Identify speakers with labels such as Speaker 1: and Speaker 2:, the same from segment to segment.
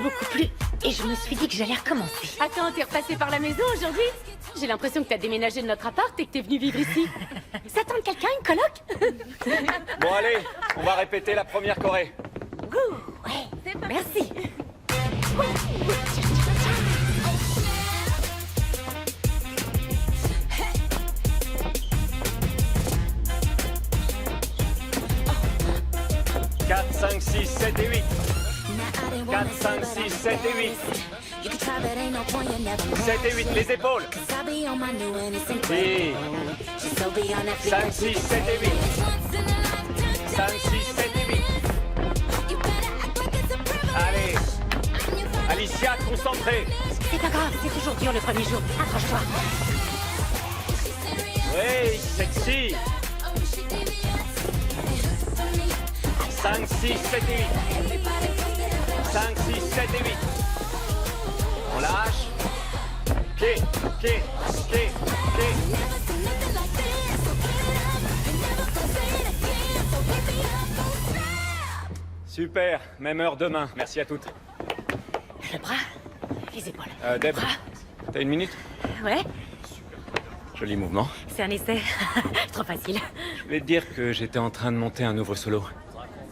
Speaker 1: beaucoup plu et je me suis dit que j'allais recommencer.
Speaker 2: Attends, t'es repassé par la maison aujourd'hui? J'ai l'impression que t'as déménagé de notre appart et que t'es venu vivre ici. Ça tente quelqu'un, une coloc?
Speaker 3: Bon allez, on va répéter la première choré.
Speaker 1: Ouais, merci.
Speaker 3: Quatre, 5, 6, 7 et 8. 4, 5, 6, 7 et 8. 7 et 8, les épaules. Et 5, 6, 7 et 8. 5, 6, 7 et 8. Allez. Alicia, concentrée.
Speaker 1: C'est pas grave, c'est toujours dur le premier jour. Accroche-toi.
Speaker 3: Oui, sexy. 5, 6, 7 et 8. 5, 6, 7 et 8. On lâche. Pied, pied, pied, pied. Super, même heure demain. Merci à toutes.
Speaker 1: Le bras, les épaules.
Speaker 3: Deb,
Speaker 1: Bras.
Speaker 3: t'as une minute?
Speaker 1: Ouais,
Speaker 3: Joli mouvement.
Speaker 1: c'est un essai. Trop facile.
Speaker 3: Je voulais te dire que j'étais en train de monter un nouveau solo.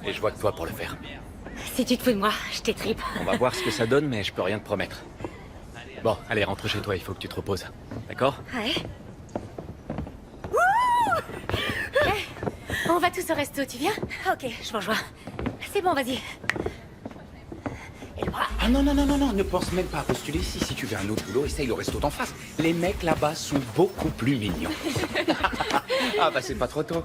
Speaker 3: Et je vois que toi pour le faire.
Speaker 1: Si tu te fous de moi, je t'étripe.
Speaker 3: On va voir ce que ça donne, mais je peux rien te promettre. Bon, allez, rentre chez toi, il faut que tu te reposes. D'accord?
Speaker 1: Ouais.
Speaker 2: On va tous au resto, tu viens?
Speaker 1: Ok, je vous rejoins. C'est bon, vas-y. Et le bras.
Speaker 4: Ah non, non, non, non, non, ne pense même pas à postuler ici. Si tu veux un autre boulot, essaye le resto d'en face. Les mecs là-bas sont beaucoup plus mignons. Ah bah c'est pas trop tôt.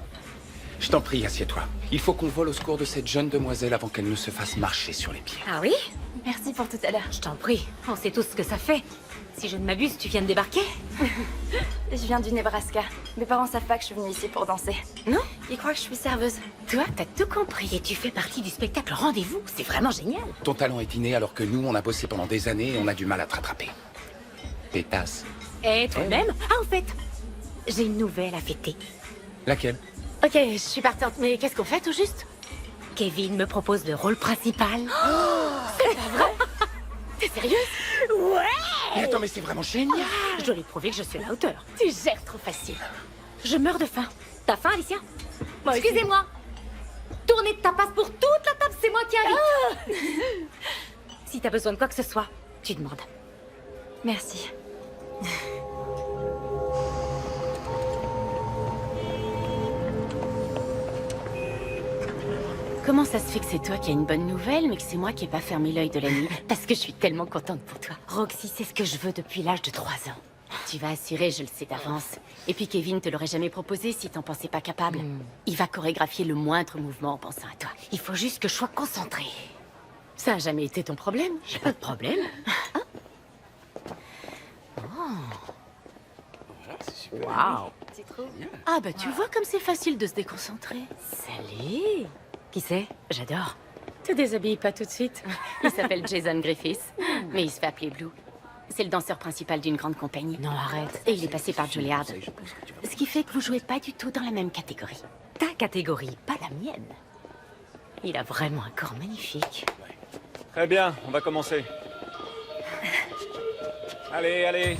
Speaker 4: Je t'en prie, assieds-toi. Il faut qu'on vole au secours de cette jeune demoiselle avant qu'elle ne se fasse marcher sur les pieds.
Speaker 1: Ah oui?
Speaker 2: Merci pour tout à l'heure.
Speaker 1: Je t'en prie, on sait tous ce que ça fait. Si je ne m'abuse, tu viens de débarquer?
Speaker 5: Je viens du Nebraska. Mes parents savent pas que je suis venue ici pour danser.
Speaker 1: Non?
Speaker 5: Ils croient que je suis serveuse.
Speaker 1: Toi, t'as tout compris. Et tu fais partie du spectacle Rendez-vous. C'est vraiment génial.
Speaker 4: Ton talent est inné alors que nous, on a bossé pendant des années et on a du mal à te rattraper. Pétasse.
Speaker 1: Et toi-même? Ah, en fait, j'ai une nouvelle à fêter.
Speaker 4: Laquelle?
Speaker 2: Ok, je suis partante, mais qu'est-ce qu'on fait tout juste?
Speaker 1: Kevin me propose le rôle principal.
Speaker 2: T'es sérieuse?
Speaker 1: Ouais!
Speaker 4: Mais attends, mais c'est vraiment génial!
Speaker 1: Je dois lui prouver que je suis à la hauteur.
Speaker 2: Tu gères trop facile.
Speaker 1: Je meurs de faim. T'as faim, Alicia?
Speaker 2: Moi aussi.
Speaker 1: Excusez-moi. Tournée de tapas pour toute la table, c'est moi qui invite. Si t'as besoin de quoi que ce soit, tu demandes.
Speaker 5: Merci.
Speaker 2: Comment ça se fait que c'est toi qui as une bonne nouvelle, mais que c'est moi qui ai pas fermé l'œil de la nuit? Parce que je suis tellement contente pour toi.
Speaker 1: Roxy, c'est ce que je veux depuis l'âge de 3 ans.
Speaker 2: Tu vas assurer, je le sais d'avance. Et puis Kevin te l'aurait jamais proposé si t'en pensais pas capable. Il va chorégraphier le moindre mouvement en pensant à toi.
Speaker 1: Il faut juste que je sois concentrée.
Speaker 2: Ça a jamais été ton problème.
Speaker 1: J'ai pas de problème. Waouh.
Speaker 5: C'est trop.
Speaker 2: Ah bah tu vois comme c'est facile de se déconcentrer.
Speaker 1: Salut. Qui c'est? J'adore.
Speaker 2: Te déshabille pas tout de suite. Il s'appelle Jason Griffiths, mais il se fait appeler Blue. C'est le danseur principal d'une grande compagnie.
Speaker 1: Non, arrête.
Speaker 2: Et il est passé par Juilliard. Ce qui fait que vous jouez pas du tout dans la même catégorie.
Speaker 1: Ta catégorie, pas la mienne. Il a vraiment un corps magnifique.
Speaker 3: Très bien, on va commencer. Allez, allez.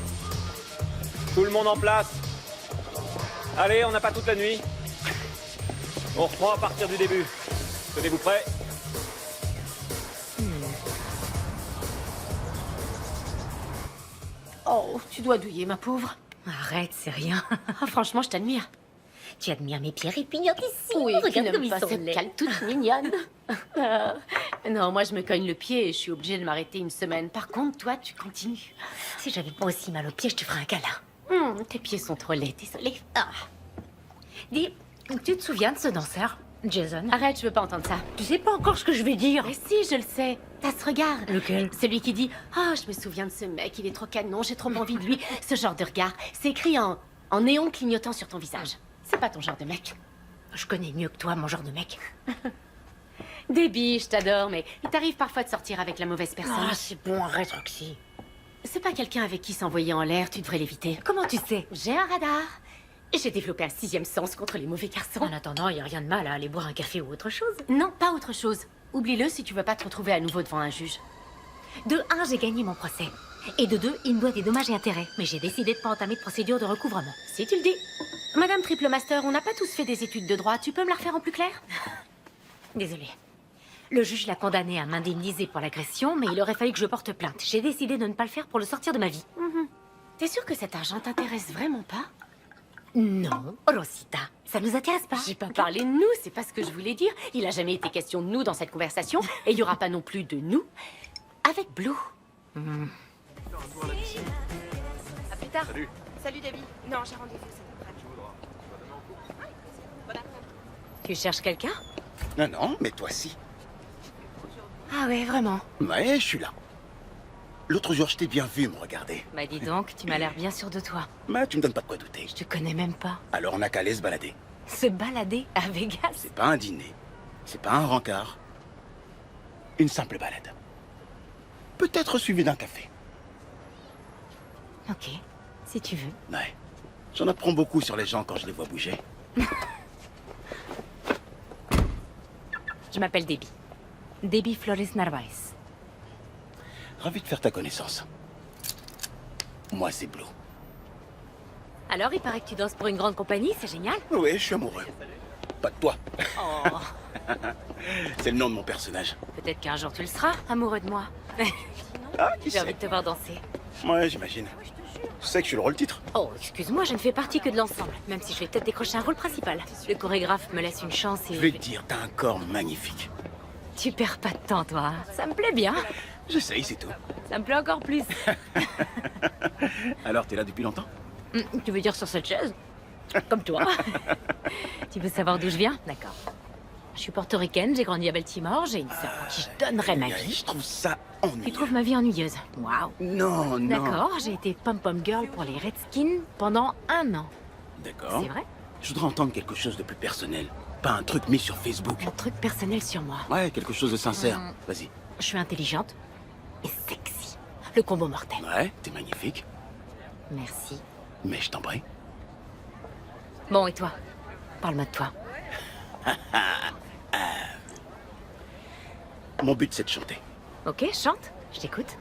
Speaker 3: Tout le monde en place. Allez, on n'a pas toute la nuit. On reprend à partir du début. Tenez-vous prêts?
Speaker 2: Oh, tu dois douiller, ma pauvre.
Speaker 1: Arrête, c'est rien.
Speaker 2: Ah, franchement, je t'admire.
Speaker 1: Tu admires mes pieds répignantissime.
Speaker 2: Oui,
Speaker 1: Regarde comme ils
Speaker 2: pas
Speaker 1: sont
Speaker 2: cette
Speaker 1: laids.
Speaker 2: cale toute mignonne. Non, moi, je me cogne le pied et je suis obligée de m'arrêter une semaine. Par contre, toi, tu continues.
Speaker 1: Si j'avais pas aussi mal aux pieds, je te ferais un câlin.
Speaker 2: Tes pieds sont trop laids, désolée.
Speaker 1: Ah. Dis, tu te souviens de ce danseur, Jason?
Speaker 2: Arrête, je veux pas entendre ça.
Speaker 1: Tu sais pas encore ce que je vais dire.
Speaker 2: Mais si, je le sais. T'as ce regard.
Speaker 1: Lequel?
Speaker 2: Celui qui dit « Ah, je me souviens de ce mec, il est trop canon, j'ai trop envie de lui. » Ce genre de regard, c'est écrit en néon clignotant sur ton visage. C'est pas ton genre de mec.
Speaker 1: Je connais mieux que toi mon genre de mec.
Speaker 2: Déby, je t'adore, mais il t'arrive parfois de sortir avec la mauvaise personne.
Speaker 1: Ah, c'est bon, arrête, Roxy.
Speaker 2: C'est pas quelqu'un avec qui s'envoyer en l'air, tu devrais l'éviter.
Speaker 1: Comment tu sais?
Speaker 2: J'ai un radar. Et j'ai développé un 6e sens contre les mauvais garçons.
Speaker 1: En attendant, il n'y a rien de mal à aller boire un café ou autre chose.
Speaker 2: Non, pas autre chose. Oublie-le si tu veux pas te retrouver à nouveau devant un juge.
Speaker 1: De un, j'ai gagné mon procès. Et de deux, il me doit des dommages et intérêts. Mais j'ai décidé de pas entamer de procédure de recouvrement.
Speaker 2: Si tu le dis. Madame Triple Master, on n'a pas tous fait des études de droit. Tu peux me la refaire en plus clair?
Speaker 1: Désolée. Le juge l'a condamné à m'indemniser pour l'agression, mais il aurait fallu que je porte plainte. J'ai décidé de ne pas le faire pour le sortir de ma vie.
Speaker 2: T'es sûre que cet argent t'intéresse vraiment pas?
Speaker 1: Non, Rosita, ça nous intéresse pas.
Speaker 2: J'ai pas parlé de nous, c'est pas ce que je voulais dire. Il a jamais été question de nous dans cette conversation, et il y aura pas non plus de nous avec Blue.
Speaker 5: À plus tard. Salut, Debbie. Non, j'ai rendez-vous cet après-midi.
Speaker 1: Tu cherches quelqu'un?
Speaker 6: Non, non, mais toi si.
Speaker 1: Ah ouais, vraiment.
Speaker 6: Ouais, je suis là. L'autre jour, je t'ai bien vu me regarder.
Speaker 1: Bah dis donc, tu m'as l'air bien sûr de toi.
Speaker 6: Mais tu me donnes pas de quoi douter.
Speaker 1: Je te connais même pas.
Speaker 6: Alors on a qu'à aller se balader.
Speaker 1: Se balader à Vegas?
Speaker 6: C'est pas un dîner. C'est pas un rencard. Une simple balade. Peut-être suivi d'un café.
Speaker 1: Ok, si tu veux.
Speaker 6: Ouais. J'en apprends beaucoup sur les gens quand je les vois bouger.
Speaker 1: Je m'appelle Debbie. Debbie Flores Narvaez.
Speaker 6: Ravi de faire ta connaissance. Moi, c'est Blue.
Speaker 1: Alors, il paraît que tu danses pour une grande compagnie, c'est génial.
Speaker 6: Oui, je suis amoureux. Pas de toi.
Speaker 1: Oh,
Speaker 6: C'est le nom de mon personnage.
Speaker 1: peut-être qu'un jour tu le seras, amoureux de moi.
Speaker 6: Ah, qui
Speaker 1: J'ai envie
Speaker 6: sait?
Speaker 1: de te voir danser.
Speaker 6: Ouais, j'imagine. Tu sais que je suis le rôle-titre.
Speaker 1: Oh, excuse-moi, je ne fais partie que de l'ensemble. Même si je vais peut-être décrocher un rôle principal. Le chorégraphe me laisse une chance
Speaker 6: Je vais
Speaker 1: et...
Speaker 6: te dire, t'as un corps magnifique.
Speaker 1: Tu perds pas de temps, toi. Ça me plaît bien.
Speaker 6: J'essaye, c'est tout.
Speaker 1: Ça me plaît encore plus.
Speaker 6: Alors, t'es là depuis longtemps?
Speaker 1: Tu veux dire sur cette chaise? Comme toi. Tu veux savoir d'où je viens? D'accord. Je suis portoricaine, j'ai grandi à Baltimore, j'ai une sœur pour qui je donnerais ma vie.
Speaker 6: Je trouve ça ennuyeux.
Speaker 1: Tu trouves ma vie ennuyeuse? Waouh.
Speaker 6: Non, non.
Speaker 1: D'accord, j'ai été pom-pom girl pour les Redskins pendant 1 an.
Speaker 6: D'accord.
Speaker 1: C'est vrai?
Speaker 6: Je voudrais entendre quelque chose de plus personnel. Pas un truc mis sur Facebook.
Speaker 1: Un truc personnel sur moi.
Speaker 6: Ouais, quelque chose de sincère. Vas-y.
Speaker 1: Je suis intelligente et sexy. Le combo mortel.
Speaker 6: Ouais, t'es magnifique.
Speaker 1: Merci.
Speaker 6: Mais je t'en prie.
Speaker 1: Bon, et toi? Parle-moi de toi.
Speaker 6: Mon but, c'est de chanter.
Speaker 1: Ok, chante. Je t'écoute.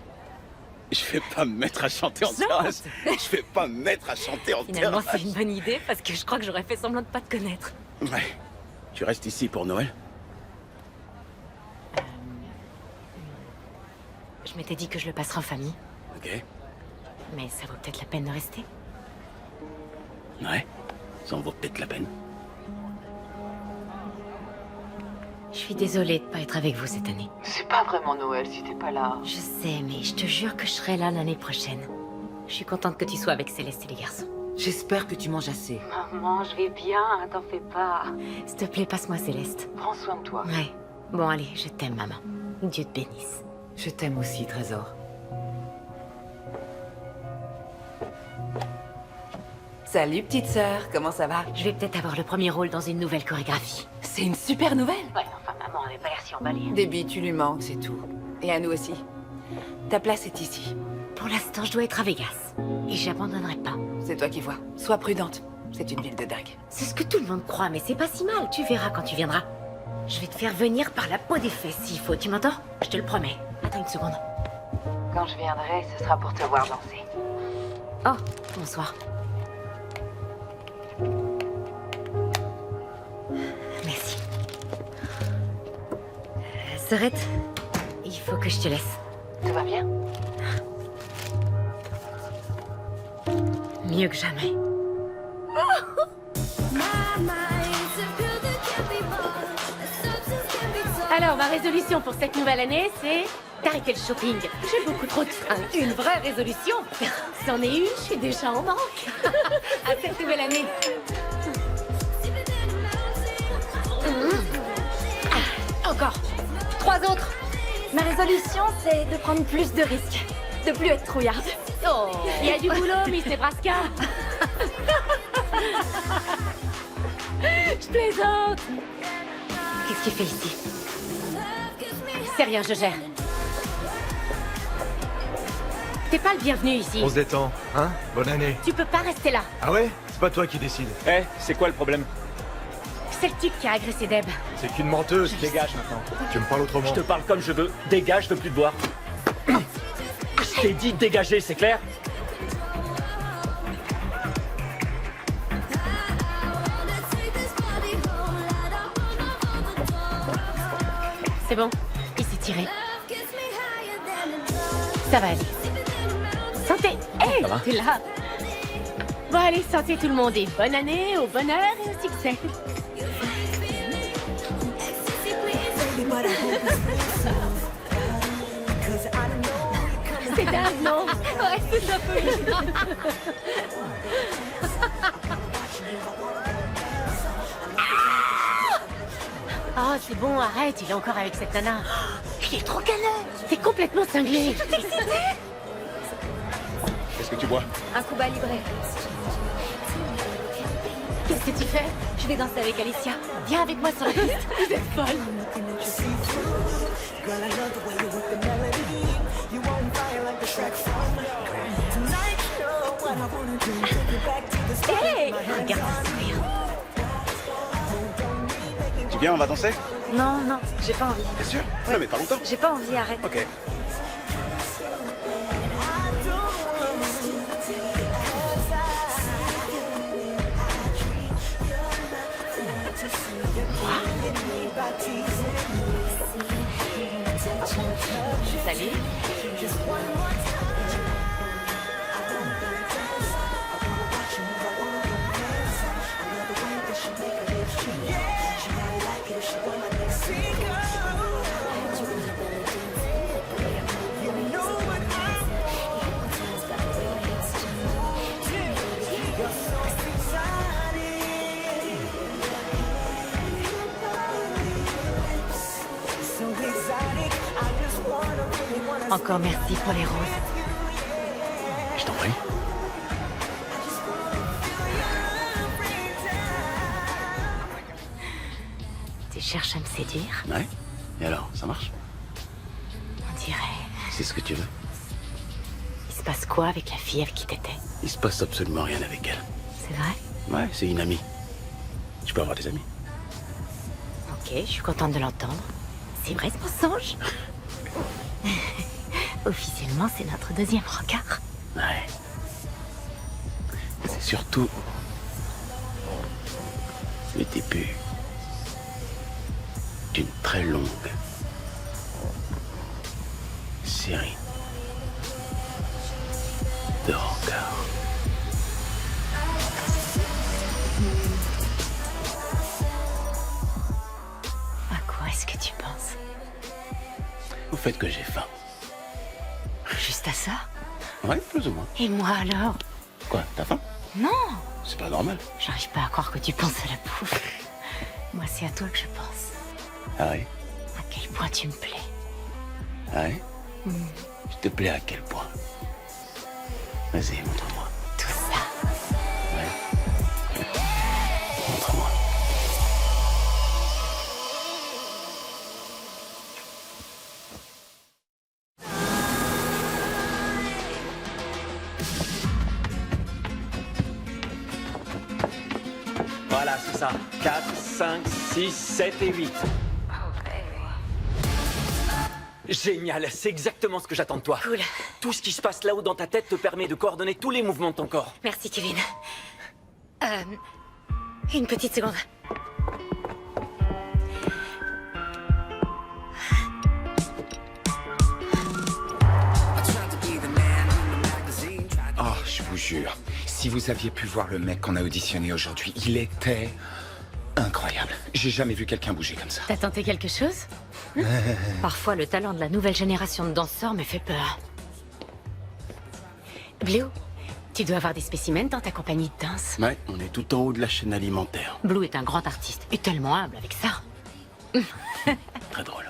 Speaker 6: Je vais pas me mettre à chanter en
Speaker 1: Chante.
Speaker 6: terrasse. Je vais pas me mettre à chanter en
Speaker 1: Finalement,
Speaker 6: terrasse.
Speaker 1: c'est une bonne idée parce que je crois que j'aurais fait semblant de pas te connaître.
Speaker 6: Ouais. Tu restes ici pour Noël?
Speaker 1: Je m'étais dit que je le passerais en famille,
Speaker 6: Ok.
Speaker 1: mais ça vaut peut-être la peine de rester.
Speaker 6: Ouais. Ça en vaut peut-être la peine.
Speaker 1: Je suis désolée de pas être avec vous cette année.
Speaker 7: C'est pas vraiment Noël si t'es pas là.
Speaker 1: Je sais, mais je te jure que je serai là l'année prochaine. Je suis contente que tu sois avec Céleste et les garçons.
Speaker 7: J'espère que tu manges assez.
Speaker 1: Maman, je vais bien, t'en fais pas. S'il te plaît, passe-moi Céleste.
Speaker 7: Prends soin de toi.
Speaker 1: Ouais. Bon, allez, je t'aime, maman. Dieu te bénisse.
Speaker 7: Je t'aime aussi, Trésor. Salut, petite sœur. Comment ça va?
Speaker 1: Je vais peut-être avoir le premier rôle dans une nouvelle chorégraphie.
Speaker 7: C'est une super nouvelle.
Speaker 1: Ouais, enfin, maman avait pas l'air si emballée.
Speaker 7: Déby, tu lui manques, c'est tout. Et à nous aussi. Ta place est ici.
Speaker 1: Pour l'instant, je dois être à Vegas. Et j'abandonnerai pas.
Speaker 7: C'est toi qui vois. Sois prudente. C'est une ville de dingue.
Speaker 1: C'est ce que tout le monde croit, mais c'est pas si mal. Tu verras quand tu viendras. Je vais te faire venir par la peau des fesses s'il faut. Tu m'entends? Je te le promets. Attends une seconde.
Speaker 7: Quand je viendrai, ce sera pour te voir danser.
Speaker 1: Oh, bonsoir. Merci. Sorette, il faut que je te laisse.
Speaker 7: Tout va bien?
Speaker 1: Mieux que jamais.
Speaker 2: Alors, ma résolution pour cette nouvelle année, c'est d'arrêter le shopping. J'ai beaucoup trop de fringues. Une vraie résolution. C'en est une, je suis déjà en manque. À cette nouvelle année.
Speaker 1: Encore. 3 autres.
Speaker 5: Ma résolution, c'est de prendre plus de risques. De plus être trouillarde.
Speaker 2: Oh, il y a du boulot, Miss Nebraska. Je plaisante.
Speaker 1: Qu'est-ce qu'il fait ici?
Speaker 2: C'est rien, je gère. T'es pas le bienvenu ici.
Speaker 8: On se détend, hein? Bonne année.
Speaker 2: Tu peux pas rester là.
Speaker 8: Ah ouais? C'est pas toi qui décide.
Speaker 3: Eh, c'est quoi le problème?
Speaker 2: C'est le type qui a agressé Deb.
Speaker 8: C'est qu'une menteuse.
Speaker 3: Dégage maintenant.
Speaker 8: Tu me parles autrement.
Speaker 3: Je te parle comme je veux. Dégage, je veux plus te voir. Je t'ai dit de dégager, c'est clair?
Speaker 2: C'est bon, il s'est tiré. Ça va aller. Santé! Hey,
Speaker 3: Ça va?
Speaker 2: t'es là! Bon, allez, santé tout le monde et bonne année, au bonheur et au succès! C'est dingue, non? Ouais, c'est un peu. Oh, c'est bon, arrête, il est encore avec cette nana. Il est trop canon. T'es complètement cinglé.
Speaker 6: Qu'est-ce que tu bois?
Speaker 5: Un Cuba Libre.
Speaker 2: Qu'est-ce que tu fais?
Speaker 5: Je vais danser avec Alicia.
Speaker 2: Viens avec moi sur la piste. Vous êtes folle.
Speaker 5: Hey!
Speaker 2: Regarde ce sourire.
Speaker 6: Tu viens, on va danser?
Speaker 5: Non, non, j'ai pas envie.
Speaker 6: Bien sûr. Non, mais pas longtemps.
Speaker 5: J'ai pas envie, arrête.
Speaker 6: Ok.
Speaker 2: Salut. Encore merci pour les roses.
Speaker 6: Je t'en prie.
Speaker 2: Tu cherches à me séduire?
Speaker 6: Ouais. Et alors, ça marche?
Speaker 2: On dirait.
Speaker 6: C'est ce que tu veux?
Speaker 2: Il se passe quoi avec la fille avec qui t'étais?
Speaker 6: Il se passe absolument rien avec elle.
Speaker 2: C'est vrai?
Speaker 6: Ouais, c'est une amie. Tu peux avoir des amis.
Speaker 2: Ok, je suis contente de l'entendre. C'est vrai ce mensonge? Officiellement, c'est notre deuxième rencard.
Speaker 6: Ouais. C'est surtout le début d'une très longue série de rencarts.
Speaker 2: À quoi est-ce que tu penses?
Speaker 6: Au fait que j'ai faim.
Speaker 2: Juste à ça?
Speaker 6: Ouais, plus ou moins.
Speaker 2: Et moi alors?
Speaker 6: Quoi, t'as faim?
Speaker 2: Non!
Speaker 6: C'est pas normal.
Speaker 2: J'arrive pas à croire que tu penses à la bouffe. Moi, c'est à toi que je pense.
Speaker 6: Ah ouais?
Speaker 2: À quel point tu me plais.
Speaker 6: Ah ouais? Je te plais à quel point? Vas-y, montre-moi.
Speaker 2: Tout ça.
Speaker 6: Ouais. Montre-moi.
Speaker 3: Voilà, c'est ça. 4, 5, 6, 7 et 8. Génial, c'est exactement ce que j'attends de toi.
Speaker 2: Cool.
Speaker 3: Tout ce qui se passe là-haut dans ta tête te permet de coordonner tous les mouvements de ton corps.
Speaker 2: Merci, Kevin. Une petite seconde.
Speaker 4: Oh, je vous jure, si vous aviez pu voir le mec qu'on a auditionné aujourd'hui, il était incroyable. J'ai jamais vu quelqu'un bouger comme ça.
Speaker 2: T'as tenté quelque chose?
Speaker 1: Parfois, le talent de la nouvelle génération de danseurs me fait peur.
Speaker 2: Blue, tu dois avoir des spécimens dans ta compagnie de danse.
Speaker 6: Ouais, on est tout en haut de la chaîne alimentaire.
Speaker 1: Blue est un grand artiste et tellement humble avec ça.
Speaker 6: Très drôle.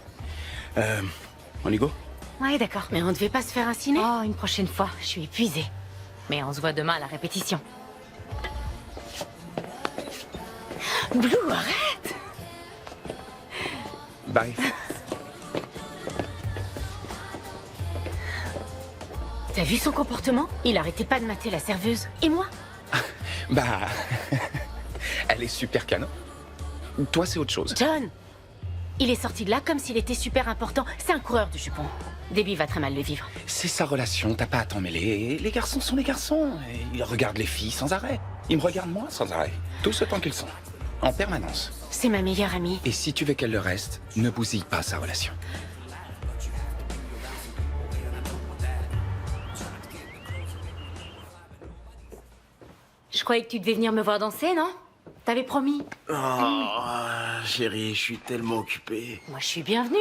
Speaker 6: On y go?
Speaker 2: Ouais, d'accord. Mais on devait pas se faire un ciné?
Speaker 1: Oh, une prochaine fois, je suis épuisée. Mais on se voit demain à la répétition.
Speaker 2: Blue, arrête!
Speaker 4: Bye.
Speaker 2: T'as vu son comportement? Il arrêtait pas de mater la serveuse. Et moi?
Speaker 4: Bah, elle est super canon. Toi, c'est autre chose.
Speaker 2: John! Il est sorti de là comme s'il était super important. C'est un coureur de jupons. Debbie va très mal le vivre.
Speaker 4: C'est sa relation, t'as pas à t'en mêler. Et les garçons sont les garçons. Et ils regardent les filles sans arrêt. Ils me regardent moi sans arrêt. Tout ce temps qu'ils sont. En permanence.
Speaker 2: C'est ma meilleure amie.
Speaker 4: Et si tu veux qu'elle le reste, ne bousille pas sa relation.
Speaker 1: Je croyais que tu devais venir me voir danser, non? T'avais promis.
Speaker 6: Oh, chérie, je suis tellement occupé.
Speaker 1: Moi, je suis bienvenue.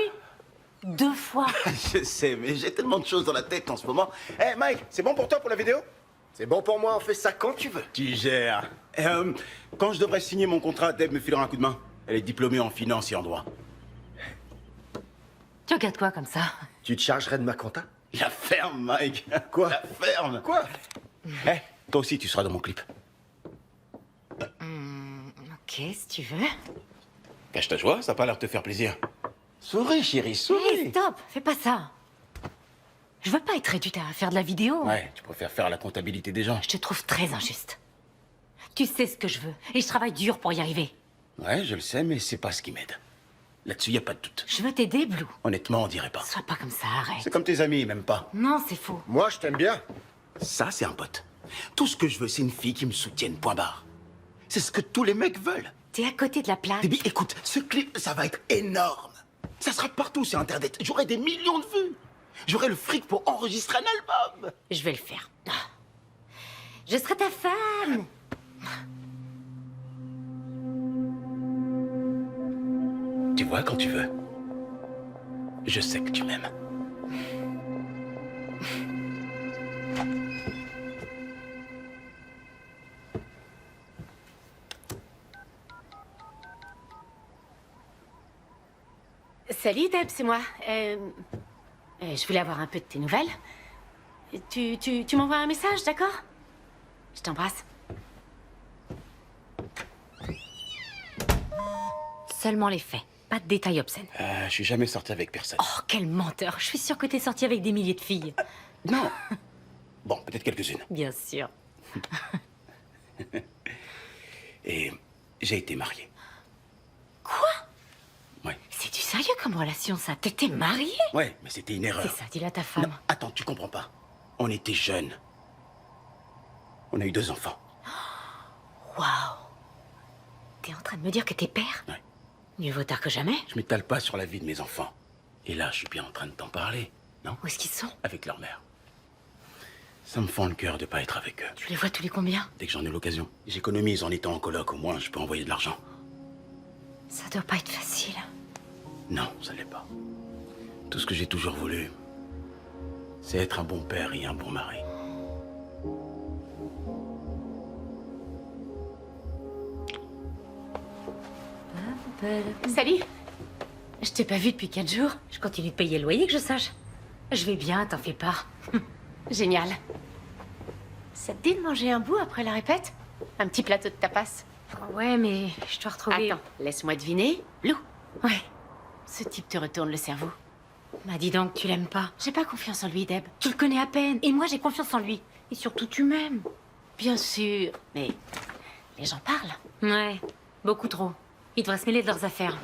Speaker 1: 2 fois.
Speaker 6: Je sais, mais j'ai tellement de choses dans la tête en ce moment. Hé, Mike, c'est bon pour toi pour la vidéo?
Speaker 8: C'est bon pour moi, on fait ça quand tu veux.
Speaker 6: Tu gères. Quand je devrais signer mon contrat, Deb me filera un coup de main. Elle est diplômée en finance et en droit.
Speaker 1: Tu regardes quoi comme ça?
Speaker 8: Tu te chargerais de ma compta?
Speaker 6: La ferme, Mike.
Speaker 8: Quoi?
Speaker 6: La ferme.
Speaker 8: Quoi?
Speaker 6: Hé, toi aussi, tu seras dans mon clip.
Speaker 1: Ok, si tu veux.
Speaker 6: Cache ta joie, ça a pas l'air de te faire plaisir. Souris, chérie, souris.
Speaker 1: Hé, stop, fais pas ça. Je veux pas être réduite à faire de la vidéo.
Speaker 6: Ouais, tu préfères faire la comptabilité des gens.
Speaker 1: Je te trouve très injuste. Tu sais ce que je veux, et je travaille dur pour y arriver.
Speaker 6: Ouais, je le sais, mais c'est pas ce qui m'aide. Là-dessus, y a pas de doute.
Speaker 1: Je veux t'aider, Blue.
Speaker 6: Honnêtement, on dirait pas.
Speaker 1: Sois pas comme ça, arrête.
Speaker 6: C'est comme tes amis, même pas.
Speaker 1: Non, c'est faux.
Speaker 8: Moi, je t'aime bien.
Speaker 6: Ça, c'est un pote. Tout ce que je veux, c'est une fille qui me soutienne, point barre. C'est ce que tous les mecs veulent.
Speaker 1: T'es à côté de la plaque.
Speaker 6: Debbie, écoute, ce clip, ça va être énorme. Ça sera partout sur Internet. J'aurai des millions de vues. J'aurai le fric pour enregistrer un album.
Speaker 1: Je vais le faire. Je serai ta femme.
Speaker 6: Tu vois, quand tu veux, je sais que tu m'aimes.
Speaker 2: Salut Deb, c'est moi. Je voulais avoir un peu de tes nouvelles. Tu m'envoies un message, d'accord? Je t'embrasse.
Speaker 1: Seulement les faits, pas de détails obscènes.
Speaker 6: Je suis jamais sorti avec personne.
Speaker 1: Oh, quel menteur. Je suis sûre que t'es sorti avec des milliers de filles.
Speaker 6: Non. Bon, peut-être quelques-unes.
Speaker 1: Bien sûr.
Speaker 6: Et j'ai été marié.
Speaker 1: Quoi?
Speaker 6: Ouais.
Speaker 1: C'est du sérieux comme relation, ça? T'étais mariée?
Speaker 6: Ouais, mais c'était une erreur.
Speaker 1: C'est ça, dis-le à ta femme.
Speaker 6: Non, attends, tu comprends pas. On était jeunes. On a eu 2 enfants.
Speaker 1: Waouh. T'es en train de me dire que t'es père?
Speaker 6: Ouais.
Speaker 1: Mieux vaut tard que jamais.
Speaker 6: Je m'étale pas sur la vie de mes enfants. Et là, je suis bien en train de t'en parler, non?
Speaker 1: Où est-ce qu'ils sont?
Speaker 6: Avec leur mère. Ça me fend le cœur de pas être avec eux.
Speaker 1: Tu les vois tous les combien?
Speaker 6: Dès que j'en ai l'occasion. J'économise en étant en coloc, au moins je peux envoyer de l'argent.
Speaker 1: Ça doit pas être facile.
Speaker 6: Non, ça l'est pas. Tout ce que j'ai toujours voulu, c'est être un bon père et un bon mari.
Speaker 2: Salut.
Speaker 1: Je t'ai pas vu depuis 4 jours. Je continue de payer le loyer, que je sache. Je vais bien, t'en fais pas.
Speaker 2: Génial. Ça te dit de manger un bout après la répète? Un petit plateau de tapas.
Speaker 1: Ouais, mais je dois retrouver...
Speaker 2: Attends, laisse-moi deviner. Lou.
Speaker 1: Ouais.
Speaker 2: Ce type te retourne le cerveau.
Speaker 1: Bah dis donc, tu l'aimes pas.
Speaker 2: J'ai pas confiance en lui, Deb.
Speaker 1: Tu le connais à peine. Et moi, j'ai confiance en lui. Et surtout, tu m'aimes.
Speaker 2: Bien sûr, mais les gens parlent.
Speaker 1: Ouais, beaucoup trop. Ils devraient se mêler de leurs affaires.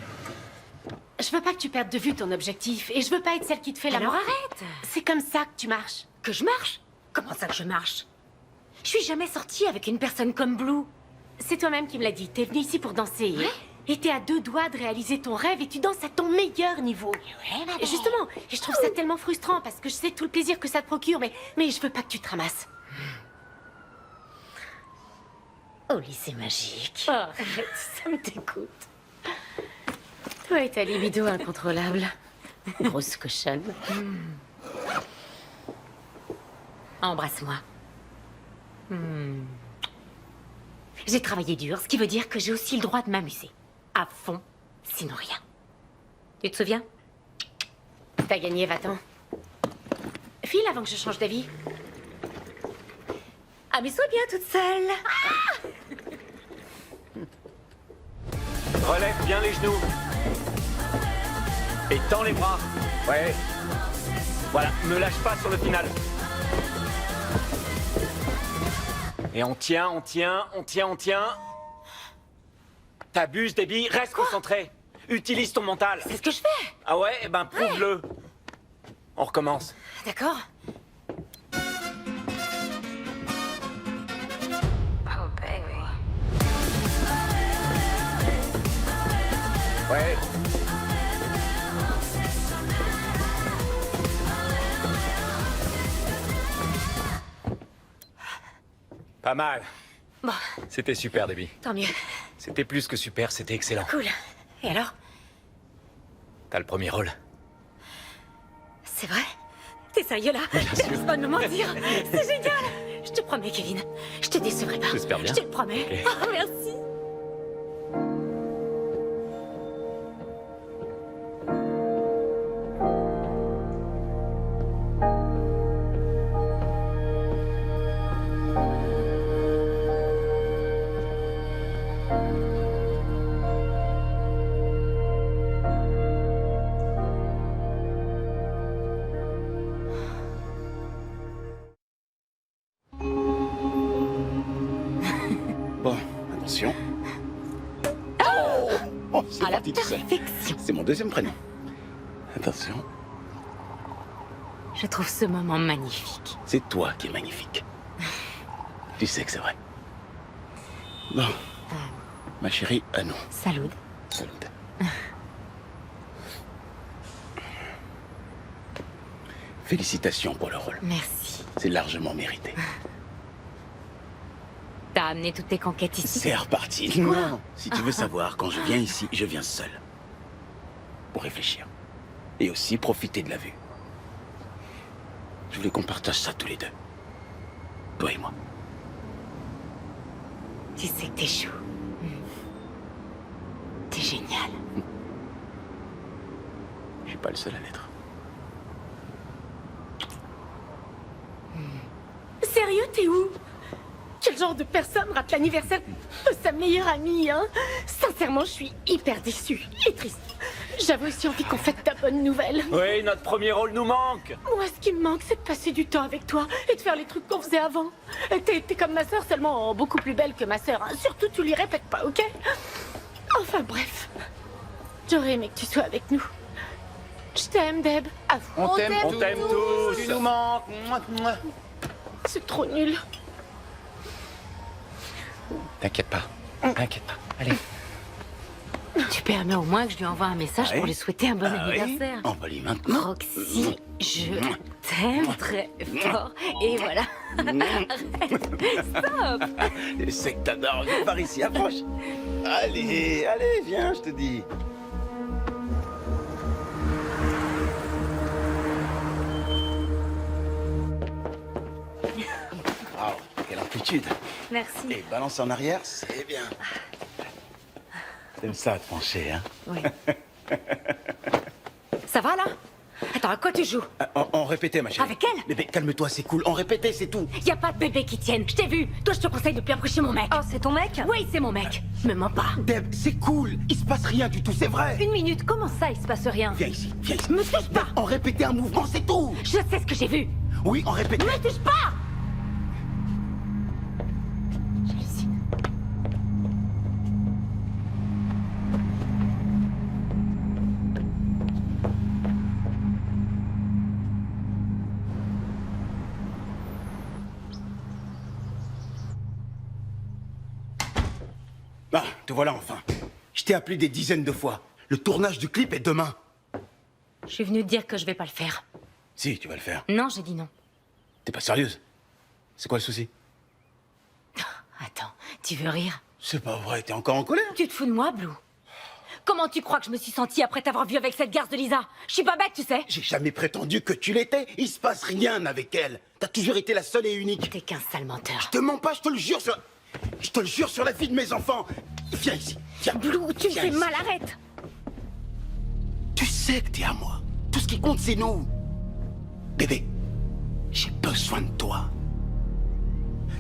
Speaker 2: Je veux pas que tu perdes de vue ton objectif et je veux pas être celle qui te fait la
Speaker 1: Alors
Speaker 2: mort.
Speaker 1: arrête.
Speaker 2: C'est comme ça que tu marches.
Speaker 1: Que je marche? Comment ça que je marche? Je suis jamais sortie avec une personne comme Blue.
Speaker 2: C'est toi-même qui me l'as dit. T'es venue ici pour danser. Et t'es à 2 doigts de réaliser ton rêve et tu danses à ton meilleur niveau.
Speaker 1: Ouais, maman.
Speaker 2: Justement, et je trouve ça tellement frustrant parce que je sais tout le plaisir que ça te procure, mais je veux pas que tu te ramasses.
Speaker 1: Au lycée magique.
Speaker 2: Oh, arrête, ça me dégoûte. Toi et ta libido incontrôlable. Grosse cochonne.
Speaker 1: Embrasse-moi. J'ai travaillé dur, ce qui veut dire que j'ai aussi le droit de m'amuser. À fond, sinon rien. Tu te souviens?
Speaker 2: T'as gagné, va-t'en. File avant que je change d'avis.
Speaker 1: Amuse-toi bien toute seule.
Speaker 3: Relève bien les genoux. Et tends les bras. Ouais. Voilà, ne lâche pas sur le final. Et on tient, on tient, on tient, on tient. T'abuses, Debbie, reste concentré. Utilise ton mental.
Speaker 1: C'est ce que je fais.
Speaker 3: Ah ouais? Eh ben prouve-le. On recommence.
Speaker 1: D'accord.
Speaker 5: Oh, baby.
Speaker 4: Ouais.
Speaker 3: Pas mal.
Speaker 1: Bon,
Speaker 3: C'était super, Debbie.
Speaker 1: tant mieux.
Speaker 3: C'était plus que super, c'était excellent.
Speaker 1: Cool. Et alors?
Speaker 3: T'as le premier rôle.
Speaker 1: C'est vrai? T'es sérieux là? T'oses pas de me mentir. C'est génial. Je te promets, Kevin. Je te décevrai pas.
Speaker 3: J'espère bien.
Speaker 1: Je te le promets.
Speaker 3: Ok.
Speaker 1: Oh, merci.
Speaker 6: Bon, attention. Oh, c'est
Speaker 1: À la
Speaker 6: parti tout seul.
Speaker 1: perfection.
Speaker 6: C'est mon deuxième prénom. Attention,
Speaker 1: Je trouve ce moment magnifique.
Speaker 6: c'est toi qui es magnifique. Tu sais que c'est vrai. Bon, ma chérie, non.
Speaker 1: Salut.
Speaker 6: Salut. Félicitations pour le rôle.
Speaker 1: Merci.
Speaker 6: C'est largement mérité.
Speaker 1: T'as amené toutes tes conquêtes ici?
Speaker 6: C'est reparti. Non. Si tu veux savoir, quand je viens ici, je viens seul. Pour réfléchir. Et aussi profiter de la vue. Je voulais qu'on partage ça tous les deux. Toi et moi.
Speaker 1: Tu sais que t'es chou. T'es génial.
Speaker 6: Je suis pas le seul à l'être.
Speaker 2: Sérieux, t'es où? Quel genre de personne rate l'anniversaire de sa meilleure amie, hein? Sincèrement, je suis hyper déçue et triste. J'avais aussi envie qu'on fête ta bonne nouvelle.
Speaker 3: Oui, notre premier rôle nous manque.
Speaker 2: Moi, ce qui me manque, c'est de passer du temps avec toi et de faire les trucs qu'on faisait avant. T'es comme ma sœur, seulement beaucoup plus belle que ma sœur. Hein. Surtout, tu lui répètes pas, ok? Enfin, bref. J'aurais aimé que tu sois avec nous. Je t'aime, Deb. Avoue.
Speaker 3: On t'aime tous.
Speaker 6: Tu nous manques. Mouah, mouah.
Speaker 2: C'est trop nul.
Speaker 6: T'inquiète pas. T'inquiète pas. Allez.
Speaker 1: Tu permets au moins que je lui envoie un message
Speaker 6: Ouais.
Speaker 1: pour lui souhaiter un bon
Speaker 6: Ah oui.
Speaker 1: anniversaire.
Speaker 6: Envoie-lui maintenant.
Speaker 1: Roxy, je t'aime très fort. Et voilà. Stop.
Speaker 6: Je sais que t'adores. Viens par ici, approche. Allez, allez, viens, je te dis. Wow, quelle amplitude.
Speaker 1: Merci.
Speaker 6: Et balance en arrière, c'est bien. T'aimes ça, te pencher, hein?
Speaker 1: Oui. Ça va là? Attends, à quoi tu joues?
Speaker 6: On répétait, ma chérie.
Speaker 1: Avec elle?
Speaker 6: Bébé, calme-toi, c'est cool. On répétait, c'est tout.
Speaker 1: Y a pas de bébé qui tienne, je t'ai vu. Toi, je te conseille de plus approcher mon mec.
Speaker 5: Oh, c'est ton mec?
Speaker 1: Oui, c'est mon mec. Me mens pas.
Speaker 6: Deb, c'est cool. Il se passe rien du tout, c'est vrai.
Speaker 1: Une minute, comment ça, il se passe rien?
Speaker 6: Viens ici, viens ici.
Speaker 1: Me touche pas.
Speaker 6: On répétait un mouvement, c'est tout.
Speaker 1: Je sais ce que j'ai vu.
Speaker 6: Oui, on répétait.
Speaker 1: Me touche pas. J'hallucine.
Speaker 6: Ah, te voilà enfin. Je t'ai appelé des dizaines de fois. Le tournage du clip est demain.
Speaker 1: Je suis venue te dire que je vais pas le faire.
Speaker 6: Si, tu vas le faire.
Speaker 1: Non, j'ai dit non.
Speaker 6: T'es pas sérieuse? C'est quoi le souci?
Speaker 1: Attends, tu veux rire?
Speaker 6: C'est pas vrai, t'es encore en colère?
Speaker 1: Tu te fous de moi, Blue? Comment tu crois que je me suis sentie après t'avoir vu avec cette garce de Lisa? Je suis pas bête, tu sais.
Speaker 6: J'ai jamais prétendu que tu l'étais. Il se passe rien avec elle. T'as toujours été la seule et unique.
Speaker 1: T'es qu'un sale menteur.
Speaker 6: Je te mens pas, je te le jure sur... Je te le jure sur la vie de mes enfants. Viens ici, viens.
Speaker 1: Blue, tu me
Speaker 6: Viens
Speaker 1: fais
Speaker 6: ici.
Speaker 1: mal, arrête.
Speaker 6: Tu sais que t'es à moi. Tout ce qui compte, c'est nous. Bébé, j'ai besoin de toi.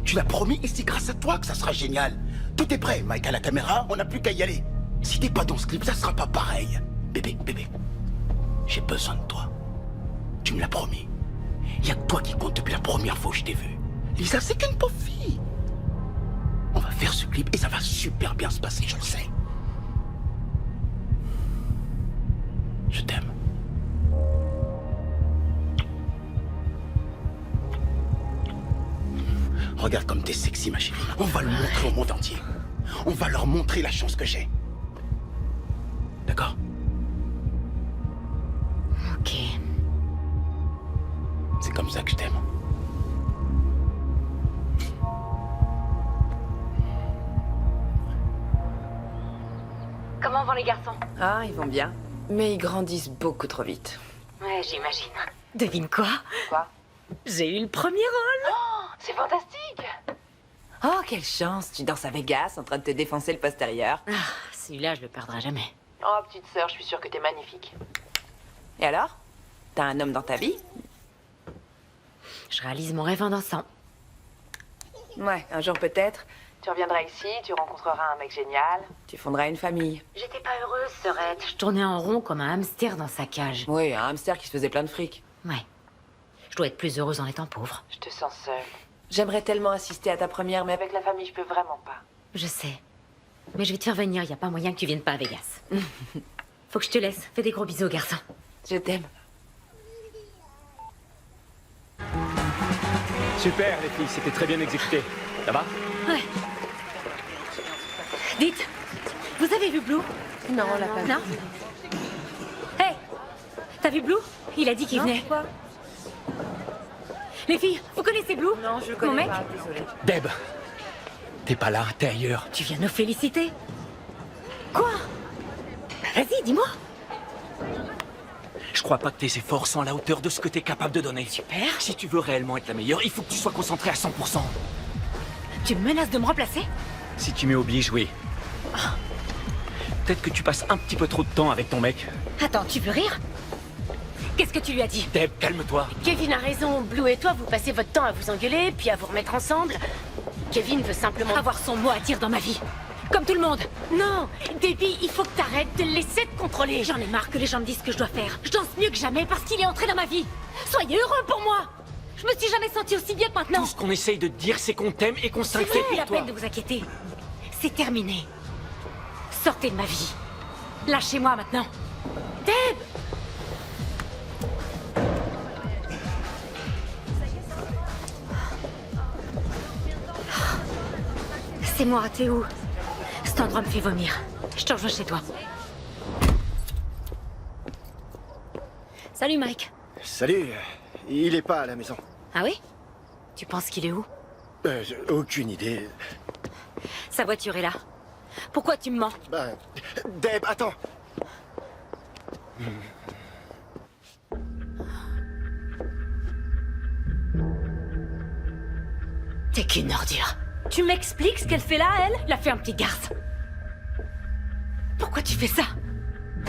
Speaker 6: Tu l'as promis et c'est grâce à toi que ça sera génial. Tout est prêt, Mike à la caméra, on n'a plus qu'à y aller. Si t'es pas dans ce clip, ça sera pas pareil. Bébé, bébé, j'ai besoin de toi. Tu me l'as promis. Il y a que toi qui compte depuis la première fois que je t'ai vu. Lisa, c'est qu'une pauvre fille. On va faire ce clip et ça va super bien se passer, je le sais. Je t'aime. Regarde comme t'es sexy, ma chérie. On va le montrer au monde entier. On va leur montrer la chance que j'ai. D'accord?
Speaker 1: Ok.
Speaker 6: C'est comme ça que je t'aime.
Speaker 1: Comment vont les garçons?
Speaker 7: Ah, ils vont bien. Mais ils grandissent beaucoup trop vite.
Speaker 1: Ouais, j'imagine. Devine quoi?
Speaker 7: Quoi?
Speaker 1: J'ai eu le premier rôle.
Speaker 7: C'est fantastique! Oh, quelle chance! Tu danses à Vegas en train de te défoncer le postérieur.
Speaker 1: Ah, celui-là, je le perdrai jamais.
Speaker 7: Oh, petite sœur, je suis sûre que t'es magnifique. Et alors? T'as un homme dans ta vie?
Speaker 1: Je réalise mon rêve en dansant.
Speaker 7: Ouais, un jour peut-être. Tu reviendras ici, tu rencontreras un mec génial, tu fonderas une famille.
Speaker 1: J'étais pas heureuse, Sorette. Je tournais en rond comme un hamster dans sa cage.
Speaker 7: Oui, un hamster qui se faisait plein de fric.
Speaker 1: Ouais. Je dois être plus heureuse en étant pauvre.
Speaker 7: Je te sens seule. J'aimerais tellement assister à ta première, mais avec la famille, je peux vraiment pas.
Speaker 1: Je sais. Mais je vais te faire venir, y a pas moyen que tu viennes pas à Vegas. Faut que je te laisse. Fais des gros bisous, garçon.
Speaker 7: Je t'aime.
Speaker 3: Super, les filles, c'était très bien exécuté. Ça va?
Speaker 1: Ouais. Dites, vous avez vu Blue?
Speaker 7: Non, on l'a pas vu.
Speaker 1: Non? Hey! T'as vu Blue? Il a dit qu'il venait.
Speaker 7: Quoi?
Speaker 1: Les filles, vous connaissez Blue?
Speaker 7: Non, je le
Speaker 1: Mon
Speaker 7: connais
Speaker 1: mec?
Speaker 7: pas, désolée.
Speaker 6: Deb, t'es pas là, t'es ailleurs.
Speaker 1: Tu viens nous féliciter? Quoi? Vas-y, dis-moi.
Speaker 9: Je crois pas que tes efforts sont à la hauteur de ce que t'es capable de donner.
Speaker 1: Super.
Speaker 9: Si tu veux réellement être la meilleure, il faut que tu sois concentré à 100%.
Speaker 1: Tu me menaces de me remplacer?
Speaker 9: Si tu m'y obliges, oui. Peut-être que tu passes un petit peu trop de temps avec ton mec.
Speaker 1: Attends, tu veux rire? Qu'est-ce que tu lui as dit?
Speaker 9: Deb, calme-toi.
Speaker 2: Kevin a raison. Blue et toi, vous passez votre temps à vous engueuler, puis à vous remettre ensemble. Kevin veut simplement...
Speaker 1: Avoir son mot à dire dans ma vie. Comme tout le monde.
Speaker 2: Non, Debbie, il faut que t'arrêtes de le laisser te contrôler.
Speaker 1: J'en ai marre que les gens me disent ce que je dois faire. Je danse mieux que jamais parce qu'il est entré dans ma vie. Soyez heureux pour moi. Je me suis jamais sentie aussi bien que maintenant.
Speaker 9: Tout ce qu'on essaye de te dire, c'est qu'on t'aime et qu'on
Speaker 1: C'est
Speaker 9: s'inquiète
Speaker 1: plus la
Speaker 9: pour toi.
Speaker 1: peine de vous inquiéter. C'est terminé. Sortez de ma vie. Lâchez-moi maintenant.
Speaker 2: Deb!
Speaker 1: C'est moi, t'es où? Cet endroit me fait vomir. Je te rejoins chez toi. Salut, Mike.
Speaker 8: Salut, il est pas à la maison.
Speaker 1: Ah oui? Tu penses qu'il est où?
Speaker 8: Aucune idée.
Speaker 1: Sa voiture est là. Pourquoi tu me mens?
Speaker 8: Ben, Deb, attends.
Speaker 1: T'es qu'une ordure. Tu m'expliques ce qu'elle fait là, elle? La fait un petit garce. Pourquoi tu fais ça?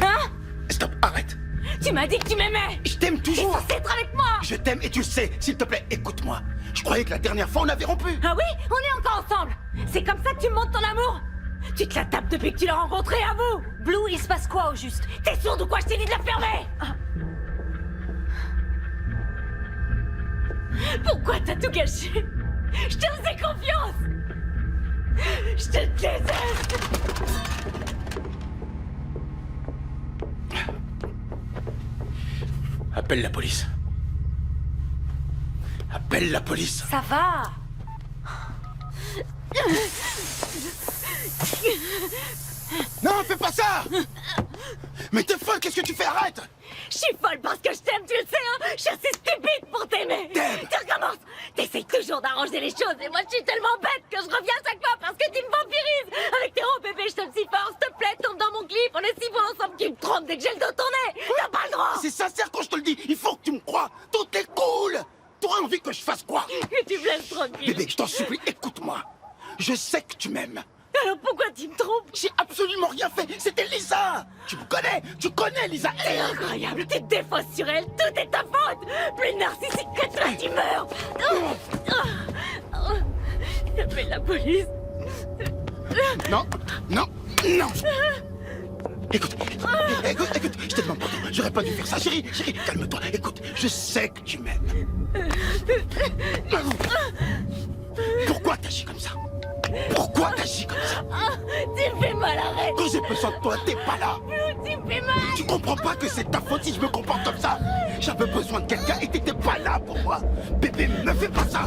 Speaker 1: Hein?
Speaker 6: Stop, arrête.
Speaker 1: Tu m'as dit que tu m'aimais!
Speaker 6: Je t'aime
Speaker 1: T'es
Speaker 6: toujours.
Speaker 1: censé être avec moi!
Speaker 6: Je t'aime et tu le sais. S'il te plaît, écoute-moi. Je croyais que la dernière fois, on avait rompu.
Speaker 1: Ah oui? On est encore ensemble! C'est comme ça que tu me montres ton amour? Tu te la tapes depuis que tu l'as rencontré, à vous! Blue, il se passe quoi au juste? T'es sourde ou quoi? Je t'ai dit de la fermer! Pourquoi t'as tout gâché? Je te faisais confiance! Je te déteste!
Speaker 6: Appelle la police. Appelle la police.
Speaker 1: Ça va!
Speaker 6: Non, fais pas ça. Mais t'es folle, qu'est-ce que tu fais? Arrête.
Speaker 1: Je suis folle parce que je t'aime, tu le sais, hein? Je suis assez stupide pour t'aimer! Tu recommences! T'essayes toujours d'arranger les choses et moi je suis tellement bête que je reviens chaque fois parce que tu me vampirises! Avec tes oh bébé, je t'aime si fort, s'il te plaît, tombe dans mon clip, on est si bons ensemble, tu me trompes dès que j'ai le dos tourné! T'as pas le droit!
Speaker 6: C'est sincère quand je te le dis. Il faut que tu me crois. Tout est cool. T'aurais envie que je fasse quoi?
Speaker 1: Que tu me laisses tranquille!
Speaker 6: Bébé, je t'en supplie, écoute-moi. Je sais que tu m'aimes.
Speaker 1: Alors pourquoi tu me trompes?
Speaker 6: J'ai absolument rien fait. C'était Lisa. Tu me connais. Tu connais Lisa.
Speaker 1: C'est incroyable, tu te défausses sur elle, tout est ta faute! Plus narcissique que toi, tu meurs! Appelle la police!
Speaker 6: Non, non, non. Écoute, écoute, je te demande pardon. J'aurais pas dû faire ça. Chérie, calme-toi. Écoute, je sais que tu m'aimes. Pourquoi t'agis comme ça? Pourquoi t'agis comme ça?
Speaker 1: Tu me fais mal, arrête!
Speaker 6: Quand j'ai besoin de toi, t'es pas là.
Speaker 1: Tu me fais mal!
Speaker 6: Tu comprends pas que c'est ta faute si je me comporte comme ça? J'avais besoin de quelqu'un et t'étais pas là pour moi. Bébé, ne fais pas ça.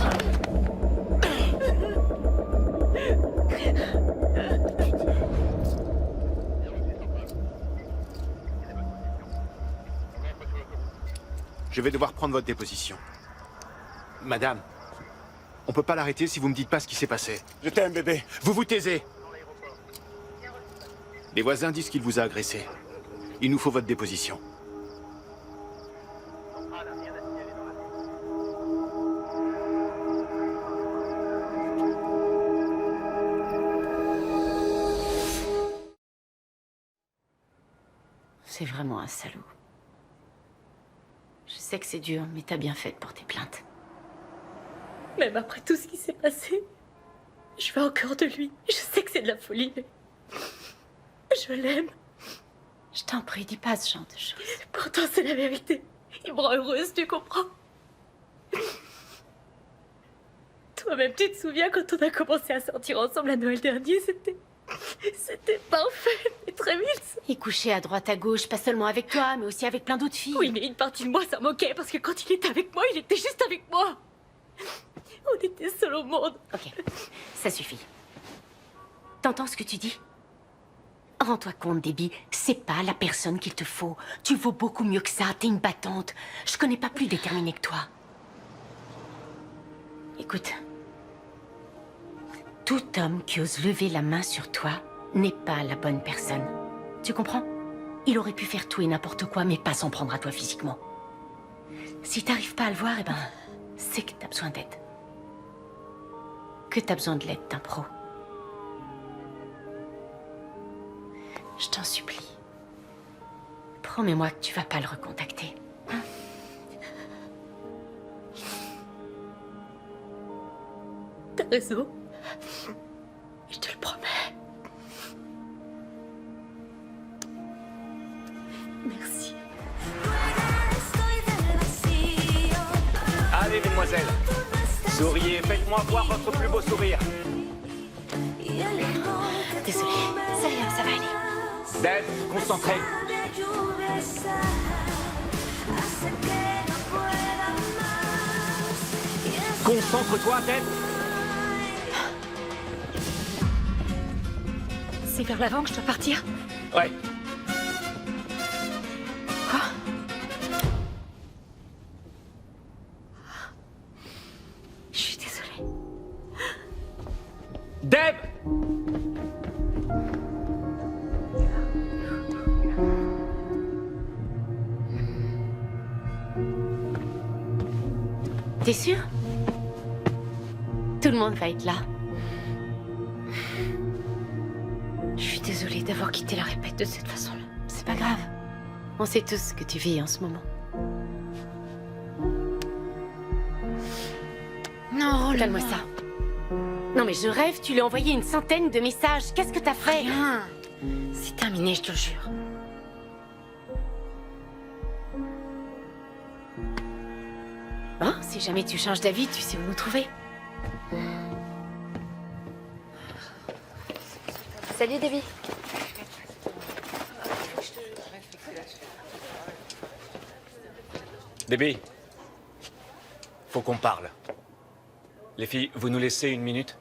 Speaker 8: Je vais devoir prendre votre déposition. Madame, on peut pas l'arrêter si vous me dites pas ce qui s'est passé. Je t'aime, bébé. Vous vous taisez. Les voisins disent qu'il vous a agressé. Il nous faut votre déposition.
Speaker 2: C'est vraiment un salaud. Je sais que c'est dur, mais t'as bien fait de porter plainte. Même après tout ce qui s'est passé, je veux encore de lui. Je sais que c'est de la folie, mais je l'aime. Je t'en prie, dis pas ce genre de choses. Pourtant, c'est la vérité. Il me rend heureuse, tu comprends? Toi-même, tu te souviens quand on a commencé à sortir ensemble à Noël dernier, c'était parfait, mais très vite. Il couchait à droite à gauche, pas seulement avec toi, mais aussi avec plein d'autres filles. Oui, mais une partie de moi s'en moquait, parce que quand il était avec moi, il était juste avec moi. On était seuls au monde. Ok, ça suffit. T'entends ce que tu dis? Rends-toi compte, Debbie, c'est pas la personne qu'il te faut. Tu vaux beaucoup mieux que ça, t'es une battante. Je connais pas plus déterminée que toi. Écoute. Tout homme qui ose lever la main sur toi n'est pas la bonne personne. Tu comprends? Il aurait pu faire tout et n'importe quoi, mais pas s'en prendre à toi physiquement. Si t'arrives pas à le voir, eh ben, c'est que t'as besoin d'aide. Que t'as besoin de l'aide d'un pro. Je t'en supplie. Promets-moi que tu vas pas le recontacter. Hein? T'as raison. Je te le promets. Merci.
Speaker 3: Allez, mesdemoiselles. Souriez, faites-moi voir votre plus beau sourire.
Speaker 2: Désolée. C'est rien, ça va aller.
Speaker 3: Deb, concentré. Concentre-toi, Deb.
Speaker 1: C'est vers l'avant que je dois partir?
Speaker 3: Ouais.
Speaker 1: Quoi? Je suis désolée.
Speaker 3: Deb!
Speaker 2: T'es sûr? Tout le monde va être là. Je suis désolée d'avoir quitté la répète de cette façon-là. C'est pas grave. On sait tous ce que tu vis en ce moment. Non, calme-moi ça. Non mais je rêve, tu lui as envoyé une centaine de messages. Qu'est-ce que t'as fait?
Speaker 1: Rien. C'est terminé, je te le jure.
Speaker 2: Bon, si jamais tu changes d'avis, tu sais où nous trouver.
Speaker 5: Salut, Debbie.
Speaker 3: Debbie, faut qu'on parle. Les filles, vous nous laissez une minute?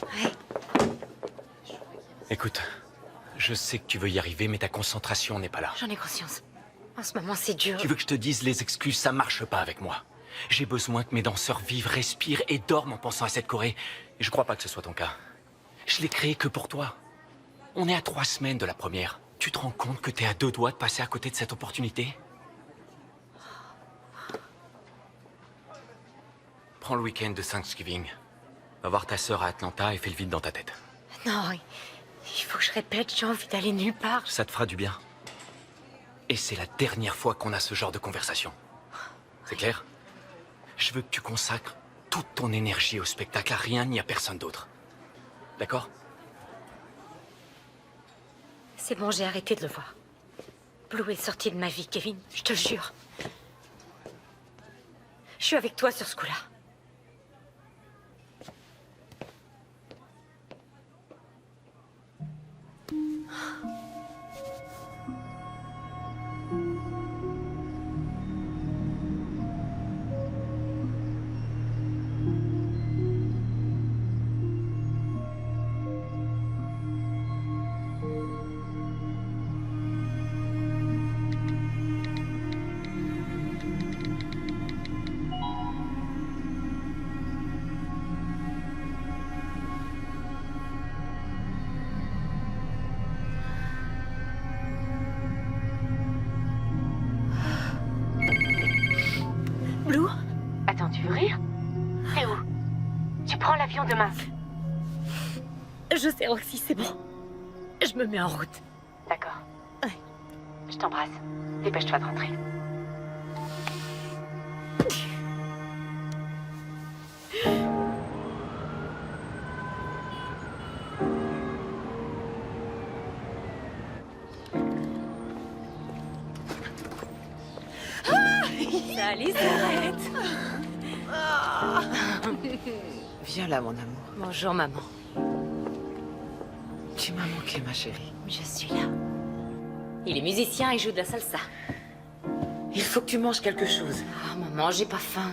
Speaker 1: Ouais.
Speaker 3: Écoute, je sais que tu veux y arriver, mais ta concentration n'est pas là.
Speaker 1: J'en ai conscience. En ce moment, c'est dur.
Speaker 3: Tu veux que je te dise les excuses, ça marche pas avec moi. J'ai besoin que mes danseurs vivent, respirent et dorment en pensant à cette Corée. Et je crois pas que ce soit ton cas. Je l'ai créé que pour toi. On est à 3 semaines de la première. Tu te rends compte que t'es à 2 doigts de passer à côté de cette opportunité? Prends le week-end de Thanksgiving. Va voir ta sœur à Atlanta et fais le vide dans ta tête.
Speaker 1: Non, il faut que je répète, j'ai envie d'aller nulle part.
Speaker 3: Ça te fera du bien. Et c'est la dernière fois qu'on a ce genre de conversation. C'est clair? Je veux que tu consacres toute ton énergie au spectacle, à rien ni à personne d'autre. D'accord?
Speaker 1: C'est bon, j'ai arrêté de le voir. Blue est sorti de ma vie, Kevin, je te le jure. Je suis avec toi sur ce coup-là.
Speaker 2: l'avion demain.
Speaker 1: Je sais, Roxy, c'est bon. Je me mets en route.
Speaker 2: D'accord.
Speaker 1: Ouais.
Speaker 2: Je t'embrasse. Dépêche-toi de rentrer.
Speaker 1: Salut, Sarette.
Speaker 7: Viens là, mon amour.
Speaker 1: Bonjour, maman.
Speaker 7: Tu m'as manqué, ma chérie.
Speaker 1: Je suis là. Il est musicien et joue de la salsa.
Speaker 7: Il faut que tu manges quelque chose.
Speaker 1: Ah, maman, j'ai pas faim.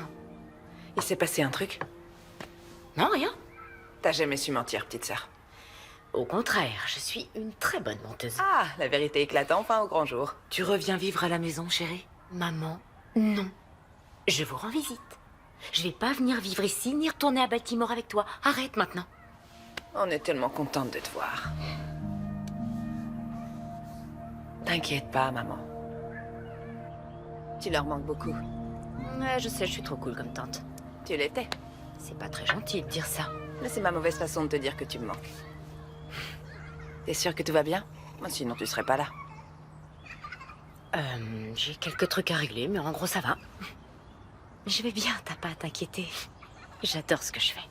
Speaker 7: Il s'est passé un truc?
Speaker 1: Non, rien.
Speaker 7: T'as jamais su mentir, petite sœur.
Speaker 1: Au contraire, je suis une très bonne menteuse.
Speaker 7: Ah, la vérité éclate enfin au grand jour. Tu reviens vivre à la maison, chérie?
Speaker 1: Maman, non. Je vous rends visite. Je vais pas venir vivre ici ni retourner à Baltimore avec toi. Arrête maintenant.
Speaker 7: On est tellement contente de te voir. T'inquiète pas, maman. Tu leur manques beaucoup.
Speaker 1: Ouais, je sais, je suis trop cool comme tante.
Speaker 7: Tu l'étais.
Speaker 1: C'est pas très gentil de dire ça.
Speaker 7: Mais c'est ma mauvaise façon de te dire que tu me manques. T'es sûre que tout va bien? Moi, sinon tu serais pas là.
Speaker 1: J'ai quelques trucs à régler, mais en gros, ça va. Je vais bien, t'as pas à t'inquiéter. J'adore ce que je fais.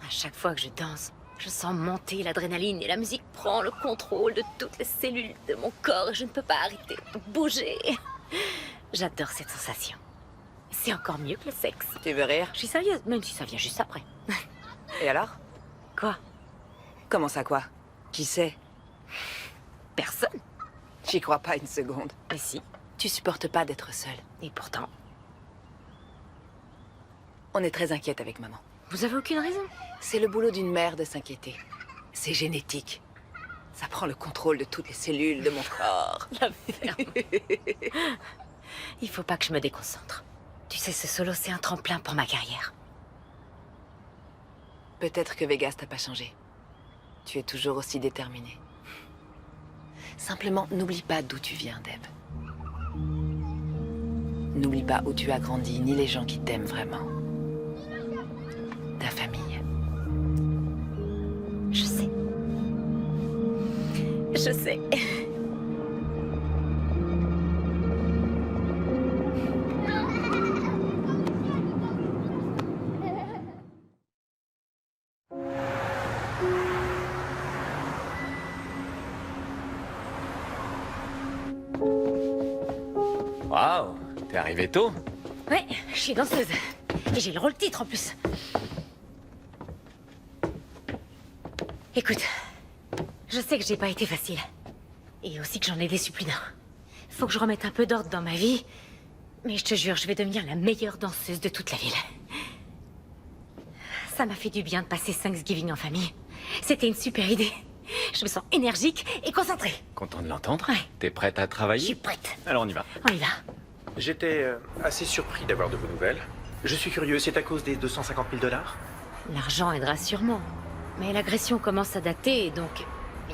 Speaker 1: À chaque fois que je danse, je sens monter l'adrénaline et la musique prend le contrôle de toutes les cellules de mon corps et je ne peux pas arrêter de bouger. J'adore cette sensation. C'est encore mieux que le sexe.
Speaker 7: Tu veux rire?
Speaker 1: Je suis sérieuse, même si ça vient juste après.
Speaker 7: Et alors?
Speaker 1: Quoi?
Speaker 7: Comment ça, quoi? Qui sait?
Speaker 1: Personne.
Speaker 7: J'y crois pas une seconde.
Speaker 1: Mais si.
Speaker 7: Tu supportes pas d'être seule.
Speaker 1: Et pourtant,
Speaker 7: On est très inquiète avec maman.
Speaker 1: vous avez aucune raison.
Speaker 7: C'est le boulot d'une mère de s'inquiéter. C'est génétique. Ça prend le contrôle de toutes les cellules de mon corps.
Speaker 1: La ferme. Il faut pas que je me déconcentre. Tu sais, ce solo, c'est un tremplin pour ma carrière.
Speaker 7: Peut-être que Vegas t'a pas changé. Tu es toujours aussi déterminée. Simplement, n'oublie pas d'où tu viens, Deb. N'oublie pas où tu as grandi, ni les gens qui t'aiment vraiment. Ta famille.
Speaker 1: Je sais. Je sais.
Speaker 3: Waouh, t'es arrivé tôt.
Speaker 1: Ouais, je suis danseuse. Et j'ai le rôle titre en plus. Écoute, je sais que j'ai pas été facile. Et aussi que j'en ai déçu plus d'un. Faut que je remette un peu d'ordre dans ma vie. Mais je te jure, je vais devenir la meilleure danseuse de toute la ville. Ça m'a fait du bien de passer Thanksgiving en famille. C'était une super idée. Je me sens énergique et concentrée.
Speaker 3: Content de l'entendre.
Speaker 1: Ouais.
Speaker 3: T'es prête à
Speaker 1: Je
Speaker 3: travailler?
Speaker 1: suis prête.
Speaker 3: Alors on y va.
Speaker 1: On y va.
Speaker 8: J'étais assez surpris d'avoir de vos nouvelles. Je suis curieux, c'est à cause des 250 000 $?
Speaker 1: L'argent aidera sûrement. Mais l'agression commence à dater, donc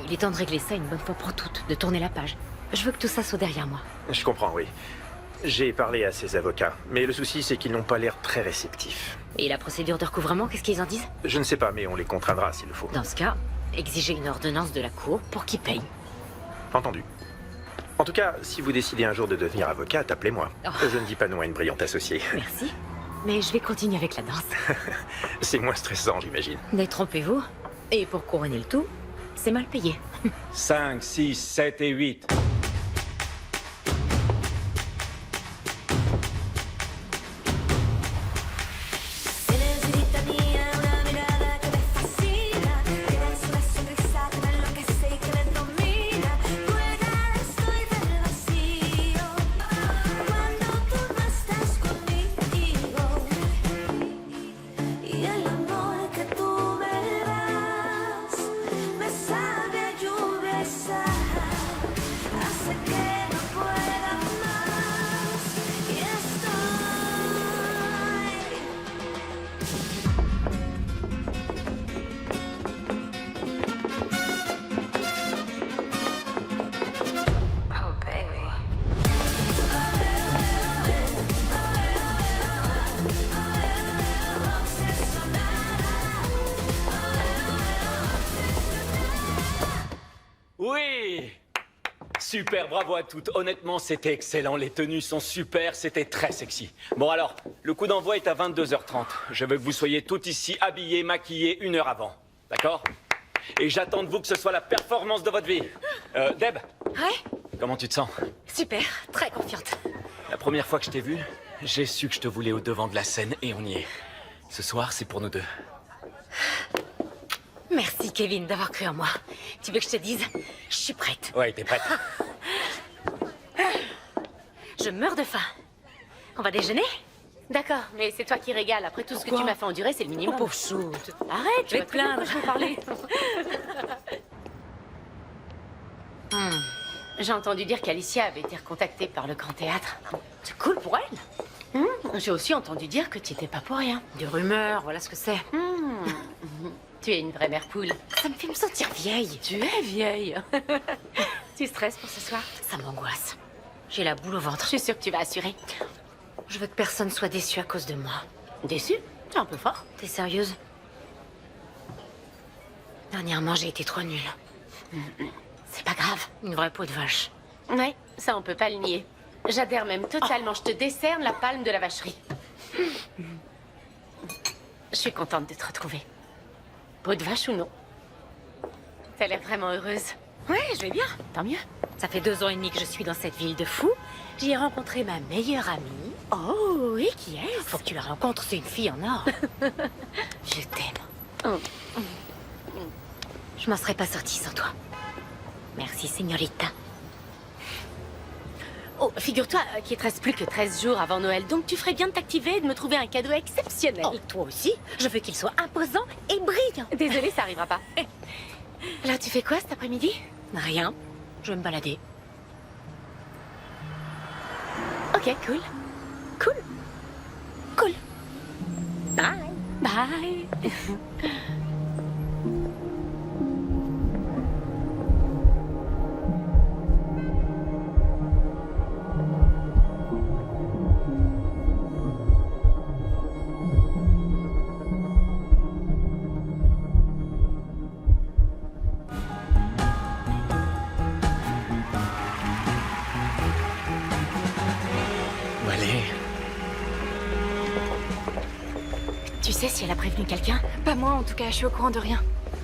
Speaker 1: il est temps de régler ça une bonne fois pour toutes, de tourner la page. Je veux que tout ça soit derrière moi.
Speaker 8: Je comprends, oui. J'ai parlé à ses avocats, mais le souci c'est qu'ils n'ont pas l'air très réceptifs.
Speaker 1: Et la procédure de recouvrement, qu'est-ce qu'ils en disent?
Speaker 8: Je ne sais pas, mais on les contraindra s'il le faut.
Speaker 1: Dans ce cas, exiger une ordonnance de la cour pour qu'ils payent.
Speaker 8: Entendu. En tout cas, si vous décidez un jour de devenir avocate, appelez-moi.
Speaker 1: Oh.
Speaker 8: Je ne dis pas non à une brillante associée.
Speaker 1: Merci. Mais je vais continuer avec la danse.
Speaker 8: C'est moins stressant, j'imagine.
Speaker 1: Détrompez-vous. Et pour couronner le tout, c'est mal payé.
Speaker 3: 5, 6, 7 et 8.
Speaker 10: Y el amor que tú me das me sabe a lluvia.
Speaker 3: Super, bravo à toutes. Honnêtement, c'était excellent. Les tenues sont super, c'était très sexy. Bon alors, le coup d'envoi est à 22h30. Je veux que vous soyez toutes ici habillées, maquillées 1 heure avant. D'accord? Et j'attends de vous que ce soit la performance de votre vie. Deb,
Speaker 1: Ouais?
Speaker 3: comment tu te sens?
Speaker 1: Super, très confiante.
Speaker 3: La première fois que je t'ai vu, j'ai su que je te voulais au devant de la scène et on y est. Ce soir, c'est pour nous deux.
Speaker 1: Merci, Kevin, d'avoir cru en moi. Tu veux que je te dise? Je suis prête.
Speaker 3: Ouais, t'es prête?
Speaker 1: Je meurs de faim. On va déjeuner?
Speaker 2: D'accord, mais c'est toi qui régales. Après tout ce que tu m'as fait endurer, c'est le minimum.
Speaker 1: Pauvre chou.
Speaker 2: Arrête,
Speaker 1: Je vais te plaindre.
Speaker 2: Je vais parler. J'ai entendu dire qu'Alicia avait été recontactée par le Grand Théâtre.
Speaker 1: C'est cool pour elle.
Speaker 2: J'ai aussi entendu dire que tu étais pas pour rien.
Speaker 1: Des rumeurs, voilà ce que c'est.
Speaker 2: Tu es une vraie mère poule.
Speaker 1: Ça me fait me sentir vieille.
Speaker 2: Tu es vieille. Tu stresses pour ce soir?
Speaker 1: Ça m'angoisse. J'ai la boule au ventre.
Speaker 2: Je suis sûre que tu vas assurer.
Speaker 1: Je veux que personne soit déçu à cause de moi.
Speaker 2: Déçue? C'est un peu fort.
Speaker 1: T'es sérieuse? Dernièrement, j'ai été trop nulle. C'est pas grave, une vraie peau de vache.
Speaker 2: Ouais, ça on peut pas le nier. J'adhère même totalement. Je te décerne la palme de la vacherie. Je suis contente de te retrouver. Peau de vache ou non? T'as l'air vraiment heureuse.
Speaker 1: Ouais, je vais bien.
Speaker 2: Tant mieux.
Speaker 1: Ça fait 2 ans et demi que je suis dans cette ville de fous. J'y ai rencontré ma meilleure amie.
Speaker 2: Oh, oui, qui est-ce?
Speaker 1: Faut que tu la rencontres, c'est une fille en or. Je t'aime.
Speaker 2: Oh.
Speaker 1: Je m'en serais pas sortie sans toi. Merci, señorita.
Speaker 2: Oh, figure-toi qu'il te reste plus que 13 jours avant Noël, donc tu ferais bien de t'activer et de me trouver un cadeau exceptionnel.
Speaker 1: Oh, toi aussi, je veux qu'il soit imposant et brillant.
Speaker 2: Désolée, ça arrivera pas. Là, tu fais quoi cet après-midi?
Speaker 1: Rien, je vais me balader.
Speaker 2: Ok, cool. Cool. Cool.
Speaker 1: Bye.
Speaker 2: Bye.
Speaker 3: Où elle est?
Speaker 2: Tu sais si elle a prévenu quelqu'un?
Speaker 5: Pas moi, en tout cas, je suis au courant de rien.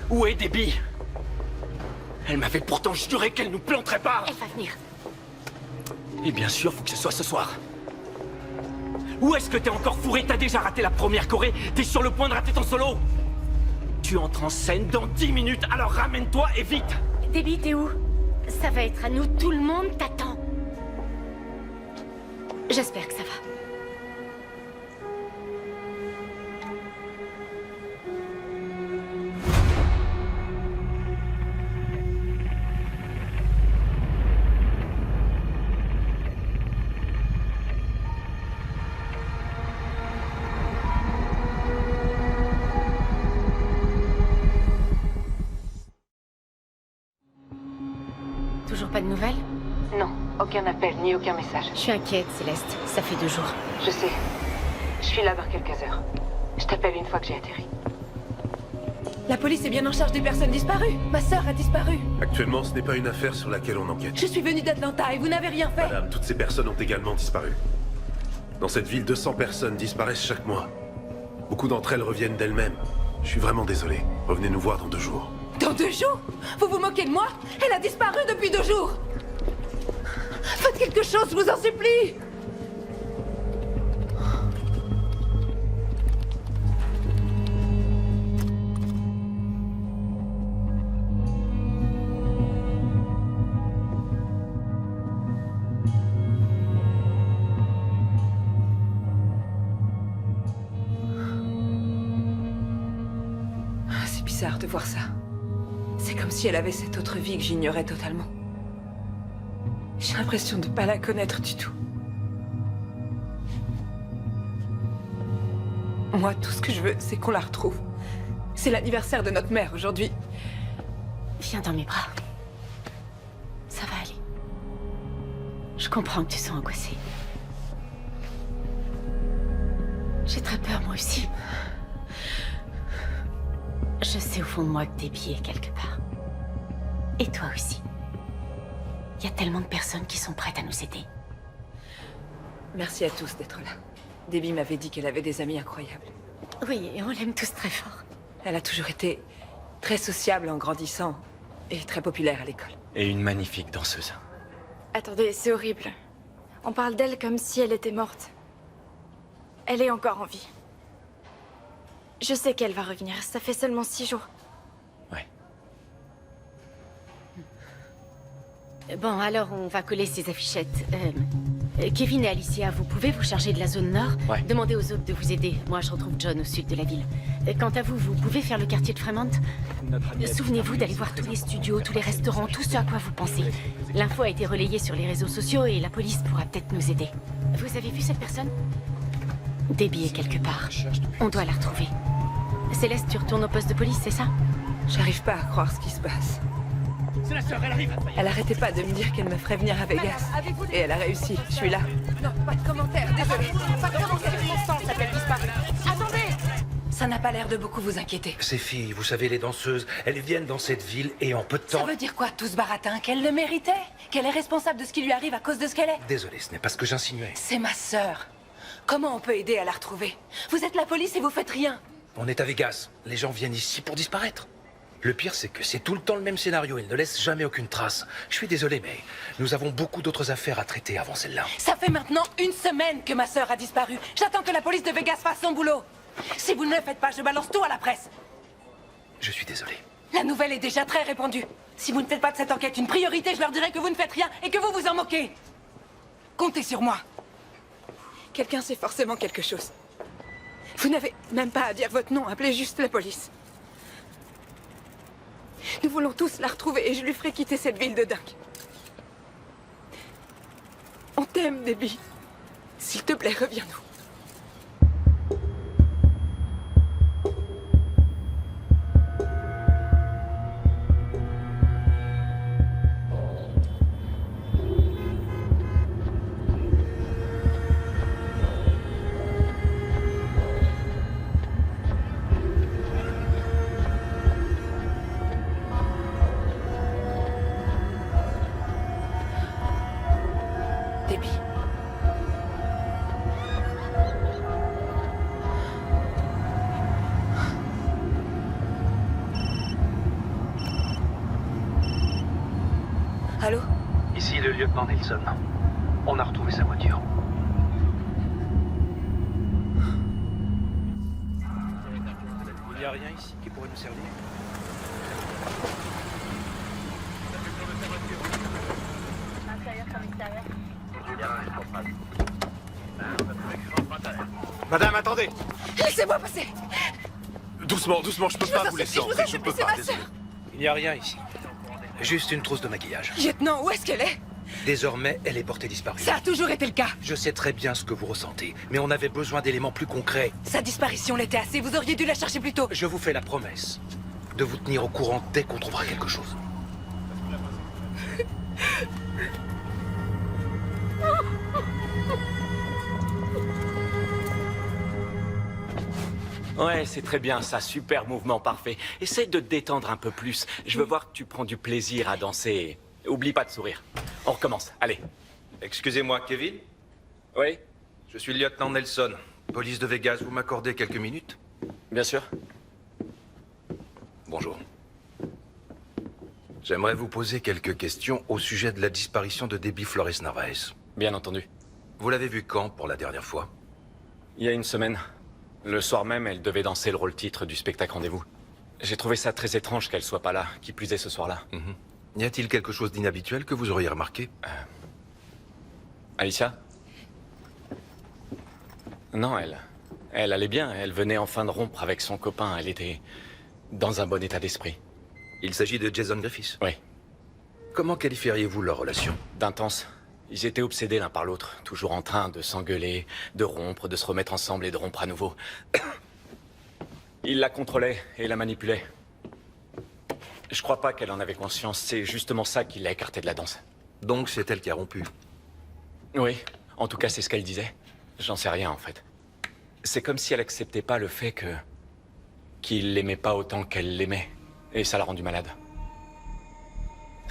Speaker 3: Où est Debbie? Elle m'avait pourtant juré qu'elle nous planterait pas.
Speaker 2: Elle va venir.
Speaker 3: Et bien sûr, faut que ce soit ce soir. Où est-ce que t'es encore fourré? T'as déjà raté la première choré? T'es sur le point de rater ton solo? Tu entres en scène dans 10 minutes, alors ramène-toi et vite!
Speaker 2: Debbie, t'es où? Ça va être à nous, tout le monde t'attend. J'espère que ça va. Toujours pas de nouvelles?
Speaker 7: Non, aucun appel ni aucun message.
Speaker 2: Je suis inquiète, Céleste. Ça fait 2 jours.
Speaker 7: Je sais. Je suis là dans quelques heures. Je t'appelle une fois que j'ai atterri.
Speaker 5: La police est bien en charge des personnes disparues. Ma sœur a disparu.
Speaker 11: Actuellement, ce n'est pas une affaire sur laquelle on enquête.
Speaker 5: Je suis venue d'Atlanta et vous n'avez rien fait.
Speaker 11: Madame, toutes ces personnes ont également disparu. Dans cette ville, 200 personnes disparaissent chaque mois. Beaucoup d'entre elles reviennent d'elles-mêmes. Je suis vraiment désolé. Revenez nous voir dans 2 jours.
Speaker 5: Dans 2 jours? Vous vous moquez de moi? Elle a disparu depuis 2 jours. Faites quelque chose, je vous en supplie. C'est bizarre de voir ça. C'est comme si elle avait cette autre vie que j'ignorais totalement. J'ai l'impression de pas la connaître du tout. Moi, tout ce que je veux, c'est qu'on la retrouve. C'est l'anniversaire de notre mère aujourd'hui.
Speaker 2: Viens dans mes bras. Ça va aller. Je comprends que tu sois angoissée. J'ai très peur, moi aussi. Je sais au fond de moi que Debbie est quelque part. Et toi aussi. Il y a tellement de personnes qui sont prêtes à nous aider.
Speaker 7: Merci à tous d'être là. Debbie m'avait dit qu'elle avait des amis incroyables.
Speaker 2: Oui, et on l'aime tous très fort.
Speaker 7: Elle a toujours été très sociable en grandissant et très populaire à l'école.
Speaker 3: Et une magnifique danseuse.
Speaker 12: Attendez, c'est horrible. On parle d'elle comme si elle était morte. Elle est encore en vie. Je sais qu'elle va revenir. Ça fait seulement 6 jours.
Speaker 3: Ouais.
Speaker 2: Bon, alors on va coller ces affichettes. Kevin et Alicia, vous pouvez vous charger de la zone nord?
Speaker 3: Ouais.
Speaker 2: Demandez aux autres de vous aider. Moi, je retrouve John au sud de la ville. Quant à vous, vous pouvez faire le quartier de Fremont? Souvenez-vous d'aller voir tous les studios, tous les restaurants, tout ce à quoi vous pensez. L'info a été relayée sur les réseaux sociaux et la police pourra peut-être nous aider. Vous avez vu cette personne? Debbie est quelque part. On doit la retrouver. Céleste, tu retournes au poste de police, c'est ça?
Speaker 7: J'arrive pas à croire ce qui se passe.
Speaker 9: C'est la sœur, elle arrive.
Speaker 7: Elle arrêtait pas de me dire qu'elle me ferait venir à Vegas. Et elle a réussi. Je suis là. Non, pas de commentaires, désolé. Pas de commentaires.
Speaker 2: Mon sang s'appelle disparu. Attendez!
Speaker 7: Ça n'a pas l'air de beaucoup vous inquiéter.
Speaker 6: Ces filles, vous savez, les danseuses, elles viennent dans cette ville et en peu de
Speaker 7: Ça
Speaker 6: temps...
Speaker 7: veut dire quoi, tout ce baratin? Qu'elle le méritait? Qu'elle est responsable de ce qui lui arrive à cause de ce qu'elle est?
Speaker 6: Désolé, ce n'est pas ce que j'insinuais.
Speaker 7: C'est ma sœur. Comment on peut aider à la retrouver? Vous êtes la police et vous faites rien.
Speaker 6: On est à Vegas. Les gens viennent ici pour disparaître. Le pire, c'est que c'est tout le temps le même scénario. Ils ne laissent jamais aucune trace. Je suis désolé, mais nous avons beaucoup d'autres affaires à traiter avant celle-là.
Speaker 7: Ça fait maintenant 1 semaine que ma sœur a disparu. J'attends que la police de Vegas fasse son boulot. Si vous ne le faites pas, je balance tout à la presse.
Speaker 6: Je suis désolé.
Speaker 7: La nouvelle est déjà très répandue. Si vous ne faites pas de cette enquête une priorité, je leur dirai que vous ne faites rien et que vous vous en moquez. Comptez sur moi. Quelqu'un sait forcément quelque chose. Vous n'avez même pas à dire votre nom, appelez juste la police. Nous voulons tous la retrouver et je lui ferai quitter cette ville de dingue. On t'aime, Debbie. S'il te plaît, reviens-nous. Debbie. Allô?
Speaker 13: Ici le lieutenant Nelson. On a retrouvé sa voiture.
Speaker 6: Il n'y a rien ici qui pourrait nous servir.
Speaker 8: Madame, attendez.
Speaker 7: Laissez-moi passer.
Speaker 8: Doucement, doucement, je peux pas vous laisser entrer. Je peux
Speaker 7: c'est
Speaker 8: pas,
Speaker 7: ma
Speaker 8: désolé.
Speaker 7: sœur.
Speaker 6: Il n'y a rien ici. Juste une trousse de maquillage.
Speaker 7: Lieutenant, où est-ce qu'elle est?
Speaker 6: Désormais, elle est portée disparue.
Speaker 7: Ça a toujours été le cas.
Speaker 6: Je sais très bien ce que vous ressentez, mais on avait besoin d'éléments plus concrets.
Speaker 7: Sa disparition l'était assez, vous auriez dû la chercher plus tôt.
Speaker 6: Je vous fais la promesse de vous tenir au courant dès qu'on trouvera quelque chose.
Speaker 3: Ouais, c'est très bien ça, super mouvement parfait. Essaye de te détendre un peu plus. Je veux voir que tu prends du plaisir à danser. Oublie pas de sourire. On recommence, allez.
Speaker 6: Excusez-moi, Kevin.
Speaker 3: Oui,
Speaker 6: Je suis le lieutenant Nelson. Police de Vegas, vous m'accordez quelques minutes?
Speaker 3: bien sûr.
Speaker 6: Bonjour. J'aimerais vous poser quelques questions au sujet de la disparition de Debbie Flores Narvaez.
Speaker 3: Bien entendu.
Speaker 6: Vous l'avez vue quand pour la dernière fois?
Speaker 3: Il y a 1 semaine. Le soir même, elle devait danser le rôle-titre du spectacle Rendez-vous. J'ai trouvé ça très étrange qu'elle soit pas là, qui plus est ce soir-là.
Speaker 6: Y a-t-il quelque chose d'inhabituel que vous auriez remarqué?
Speaker 3: Alicia? Non, elle allait bien. Elle venait enfin de rompre avec son copain. Elle était dans un bon état d'esprit.
Speaker 6: Il s'agit de Jason Griffiths.
Speaker 3: Oui,
Speaker 6: Comment qualifieriez-vous leur relation?
Speaker 3: d'intense. Ils étaient obsédés l'un par l'autre, toujours en train de s'engueuler, de rompre, de se remettre ensemble et de rompre à nouveau. Il la contrôlait et la manipulait. Je crois pas qu'elle en avait conscience. C'est justement ça qui l'a écartée de la danse.
Speaker 6: Donc c'est elle qui a rompu.
Speaker 3: Oui, en tout cas c'est ce qu'elle disait. J'en sais rien en fait. C'est comme si elle acceptait pas le fait qu'il l'aimait pas autant qu'elle l'aimait. Et ça l'a rendu malade.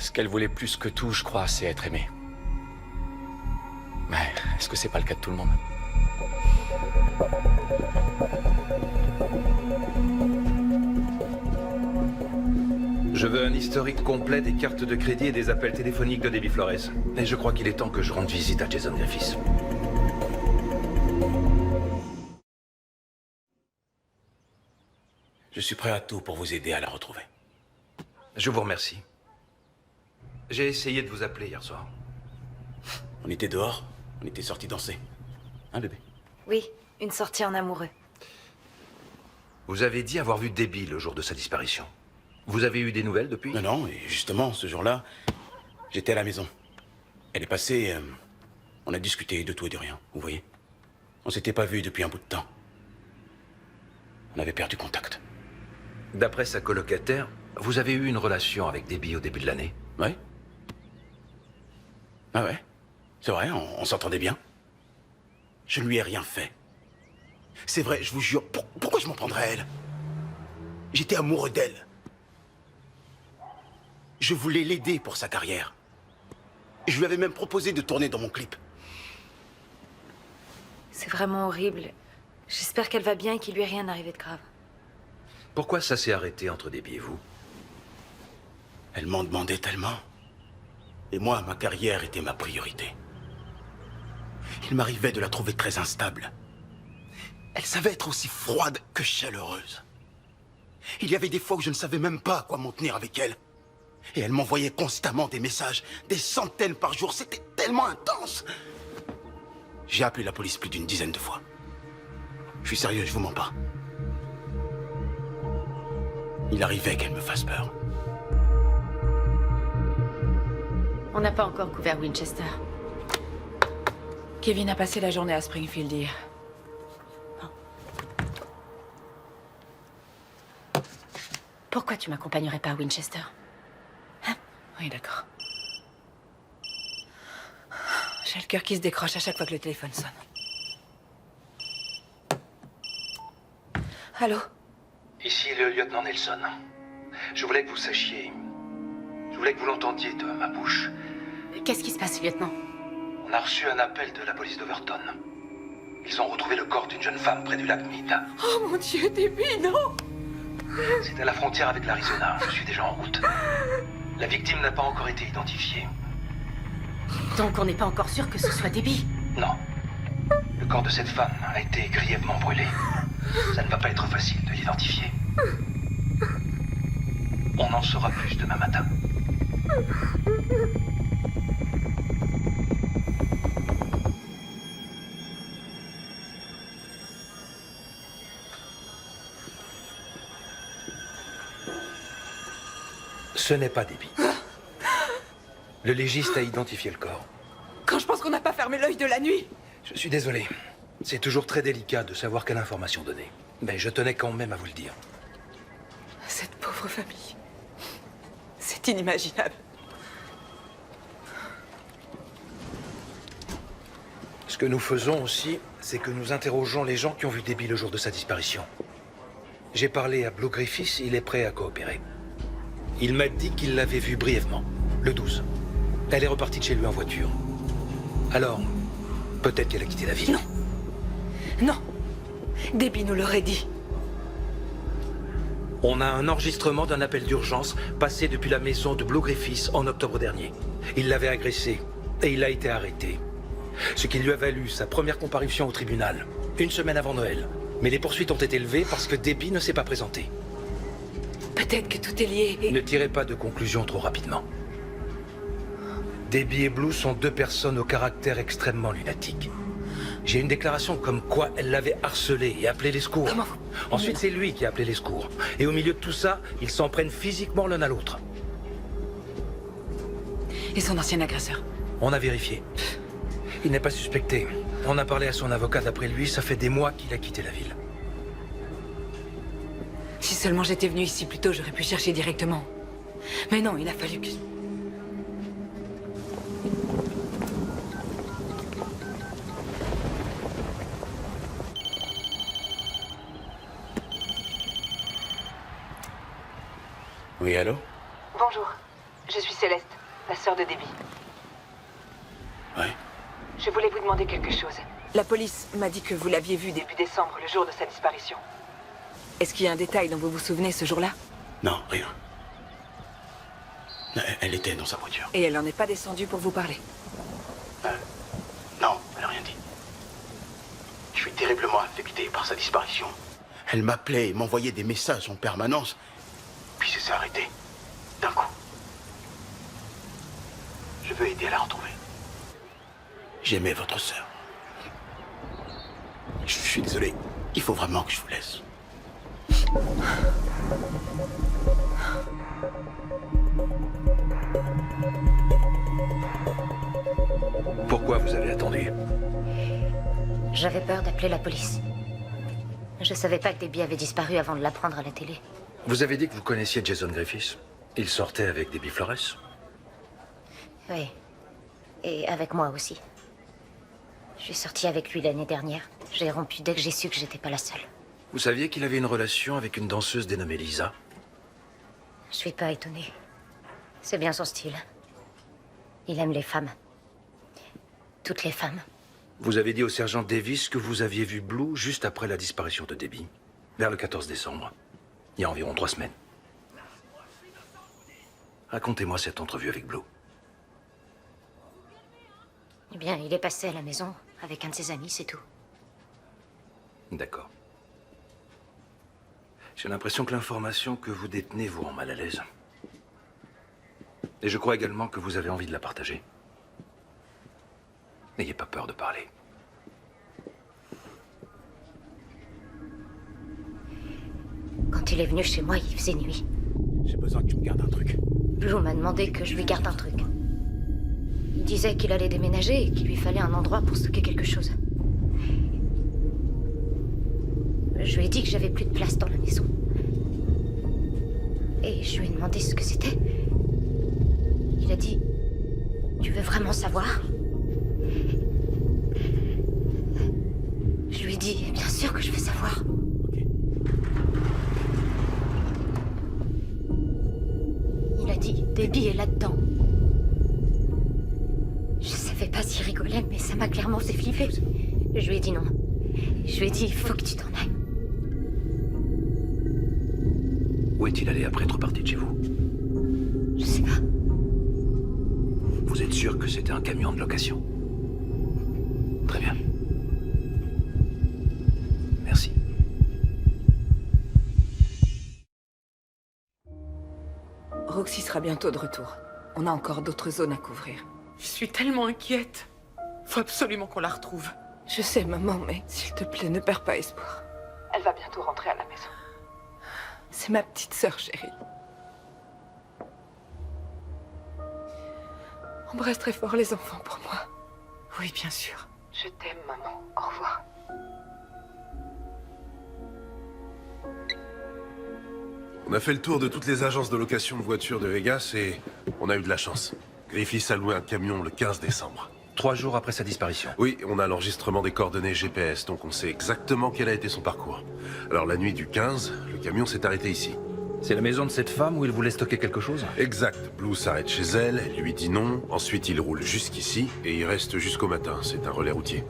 Speaker 3: Ce qu'elle voulait plus que tout, je crois, c'est être aimée. Mais est-ce que c'est pas le cas de tout le monde?
Speaker 14: Je veux un historique complet des cartes de crédit et des appels téléphoniques de Debbie Flores. Et je crois qu'il est temps que je rende visite à Jason Griffiths.
Speaker 6: Je suis prêt à tout pour vous aider à la retrouver.
Speaker 14: Je vous remercie. J'ai essayé de vous appeler hier soir.
Speaker 6: On était dehors, on était sortis danser. Hein, bébé?
Speaker 12: Oui, une sortie en amoureux.
Speaker 14: Vous avez dit avoir vu Debbie le jour de sa disparition. Vous avez eu des nouvelles depuis?
Speaker 6: Non, non, et justement, ce jour-là, j'étais à la maison. Elle est passée... on a discuté de tout et de rien, vous voyez? On s'était pas vus depuis un bout de temps. On avait perdu contact.
Speaker 14: D'après sa colocataire, vous avez eu une relation avec Debbie au début de l'année?
Speaker 6: Ouais. Ah ouais? C'est vrai, on s'entendait bien. Je ne lui ai rien fait. C'est vrai, je vous jure. Pourquoi je m'en prendrais à elle? J'étais amoureux d'elle. Je voulais l'aider pour sa carrière. Je lui avais même proposé de tourner dans mon clip.
Speaker 12: C'est vraiment horrible. J'espère qu'elle va bien et qu'il lui est rien arrivé de grave.
Speaker 14: Pourquoi ça s'est arrêté entre Debbie et vous?
Speaker 6: Elle m'en demandait tellement. Et moi, ma carrière était ma priorité. Il m'arrivait de la trouver très instable. Elle savait être aussi froide que chaleureuse. Il y avait des fois où je ne savais même pas à quoi m'en tenir avec elle. Et elle m'envoyait constamment des messages, des centaines par jour. C'était tellement intense. J'ai appelé la police plus d'une dizaine de fois. Je suis sérieux, je vous mens pas. Il arrivait qu'elle me fasse peur.
Speaker 2: On n'a pas encore couvert Winchester.
Speaker 7: Kevin a passé la journée à Springfield hier.
Speaker 2: Pourquoi tu m'accompagnerais pas à Winchester?
Speaker 7: Oui, d'accord. J'ai le cœur qui se décroche à chaque fois que le téléphone sonne. Allô?
Speaker 13: Ici le lieutenant Nelson. Je voulais que vous sachiez... Je voulais que vous l'entendiez de ma bouche.
Speaker 2: Qu'est-ce qui se passe, lieutenant?
Speaker 13: On a reçu un appel de la police d'Overton. Ils ont retrouvé le corps d'une jeune femme près du lac Mead.
Speaker 7: Oh mon Dieu, Debbie, non!
Speaker 13: C'est à la frontière avec l'Arizona. Je suis déjà en route. La victime n'a pas encore été identifiée.
Speaker 2: Donc on n'est pas encore sûr que ce soit Debbie?
Speaker 13: Non. Le corps de cette femme a été grièvement brûlé. Ça ne va pas être facile de l'identifier. On en saura plus demain matin.
Speaker 14: Ce n'est pas Debbie. Le légiste a identifié le corps.
Speaker 7: Quand je pense qu'on n'a pas fermé l'œil de la nuit.
Speaker 14: Je suis désolé. C'est toujours très délicat de savoir quelle information donner. Mais je tenais quand même à vous le dire.
Speaker 7: Cette pauvre famille. C'est inimaginable.
Speaker 14: Ce que nous faisons aussi, c'est que nous interrogeons les gens qui ont vu Debbie le jour de sa disparition. J'ai parlé à Blue Griffiths, il est prêt à coopérer. Il m'a dit qu'il l'avait vue brièvement, le 12. Elle est repartie de chez lui en voiture. Alors, peut-être qu'elle a quitté la ville.
Speaker 7: Non. Non. Debbie nous l'aurait dit.
Speaker 14: On a un enregistrement d'un appel d'urgence passé depuis la maison de Blue Griffiths en octobre dernier. Il l'avait agressé et il a été arrêté. Ce qui lui a valu sa première comparution au tribunal, une semaine avant Noël. Mais les poursuites ont été levées parce que Debbie ne s'est pas présentée.
Speaker 7: Peut-être que tout est lié et...
Speaker 14: Ne tirez pas de conclusions trop rapidement. Debbie et Blue sont deux personnes au caractère extrêmement lunatique. J'ai une déclaration comme quoi elle l'avait harcelé et appelé les secours.
Speaker 7: Comment?
Speaker 14: Ensuite, c'est lui qui a appelé les secours. Et au milieu de tout ça, ils s'en prennent physiquement l'un à l'autre.
Speaker 7: Et son ancien agresseur?
Speaker 14: On a vérifié. Il n'est pas suspecté. On a parlé à son avocat. D'après lui, ça fait des mois qu'il a quitté la ville.
Speaker 7: Si seulement j'étais venue ici plus tôt, j'aurais pu chercher directement. Mais non, il a fallu que...
Speaker 6: Oui, allô?
Speaker 5: Bonjour. Je suis Céleste, la sœur de Debbie.
Speaker 6: Ouais.
Speaker 5: Je voulais vous demander quelque chose. La police m'a dit que vous l'aviez vue début décembre, le jour de sa disparition. Est-ce qu'il y a un détail dont vous vous souvenez ce jour-là?
Speaker 6: Non, rien. Elle était dans sa voiture.
Speaker 5: Et elle n'en est pas descendue pour vous parler?
Speaker 6: Non, elle n'a rien dit. Je suis terriblement affecté par sa disparition. Elle m'appelait et m'envoyait des messages en permanence. Puis ça s'est arrêté. D'un coup. Je veux aider à la retrouver. J'aimais votre sœur. Je suis désolé. Il faut vraiment que je vous laisse.
Speaker 14: Pourquoi vous avez attendu?
Speaker 1: J'avais peur d'appeler la police. Je savais pas que Debbie avait disparu avant de l'apprendre à la télé.
Speaker 14: Vous avez dit que vous connaissiez Jason Griffiths. Il sortait avec Debbie Flores.
Speaker 1: Oui. Et avec moi aussi. Je suis sortie avec lui l'année dernière. J'ai rompu dès que j'ai su que j'étais pas la seule.
Speaker 14: Vous saviez qu'il avait une relation avec une danseuse dénommée Lisa?
Speaker 1: Je suis pas étonnée. C'est bien son style. Il aime les femmes. Toutes les femmes.
Speaker 14: Vous avez dit au sergent Davis que vous aviez vu Blue juste après la disparition de Debbie, vers le 14 décembre, il y a environ 3 semaines. Racontez-moi cette entrevue avec Blue.
Speaker 1: Eh bien, il est passé à la maison avec un de ses amis, c'est tout.
Speaker 14: D'accord. J'ai l'impression que l'information que vous détenez vous rend mal à l'aise. Et je crois également que vous avez envie de la partager. N'ayez pas peur de parler.
Speaker 1: Quand il est venu chez moi, il faisait nuit.
Speaker 6: J'ai besoin que tu me gardes un truc.
Speaker 1: Blue m'a demandé que je lui garde un truc. Il disait qu'il allait déménager et qu'il lui fallait un endroit pour stocker quelque chose. Je lui ai dit que j'avais plus de place dans la maison. Et je lui ai demandé ce que c'était. Il a dit... Tu veux vraiment savoir? Je lui ai dit, bien sûr que je veux savoir. Il a dit, Debbie est là-dedans. Je savais pas s'il rigolait, mais ça m'a clairement fait flipper. Je lui ai dit non. Je lui ai dit, il faut que tu t'en ailles.
Speaker 14: Où est-il allé après être parti de chez vous?
Speaker 1: Je sais pas.
Speaker 14: Vous êtes sûr que c'était un camion de location? Très bien. Merci.
Speaker 5: Roxy sera bientôt de retour. On a encore d'autres zones à couvrir.
Speaker 7: Je suis tellement inquiète. Faut absolument qu'on la retrouve.
Speaker 5: Je sais, maman, mais s'il te plaît, ne perds pas espoir. Elle va bientôt rentrer à la maison. C'est ma petite sœur chérie. Embrasse très fort les enfants pour moi.
Speaker 7: Oui, bien sûr.
Speaker 5: Je t'aime, maman. Au revoir.
Speaker 11: On a fait le tour de toutes les agences de location de voitures de Vegas et on a eu de la chance. Griffiths a loué un camion le 15 décembre.
Speaker 14: 3 jours après sa disparition.
Speaker 11: Oui, on a l'enregistrement des coordonnées GPS, donc on sait exactement quel a été son parcours. Alors la nuit du 15, le camion s'est arrêté ici.
Speaker 14: C'est la maison de cette femme où il voulait stocker quelque chose?
Speaker 11: Exact. Blue s'arrête chez elle, elle lui dit non, ensuite il roule jusqu'ici et il reste jusqu'au matin. C'est un relais routier.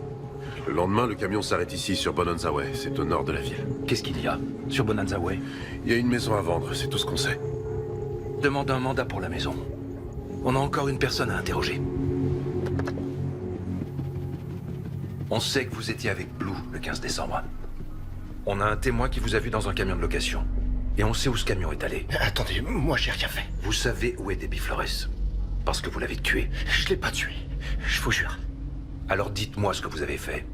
Speaker 11: Le lendemain, le camion s'arrête ici, sur Bonanza Way. C'est au nord de la ville.
Speaker 14: Qu'est-ce qu'il y a sur Bonanza Way?
Speaker 11: Il y a une maison à vendre, c'est tout ce qu'on sait.
Speaker 14: Demande un mandat pour la maison. On a encore une personne à interroger. On sait que vous étiez avec Blue le 15 décembre. On a un témoin qui vous a vu dans un camion de location. Et on sait où ce camion est allé.
Speaker 6: Attendez, moi j'ai rien fait.
Speaker 14: Vous savez où est Debbie Flores. Parce que vous l'avez tuée.
Speaker 6: Je l'ai pas tué. Je vous jure.
Speaker 14: Alors dites-moi ce que vous avez fait.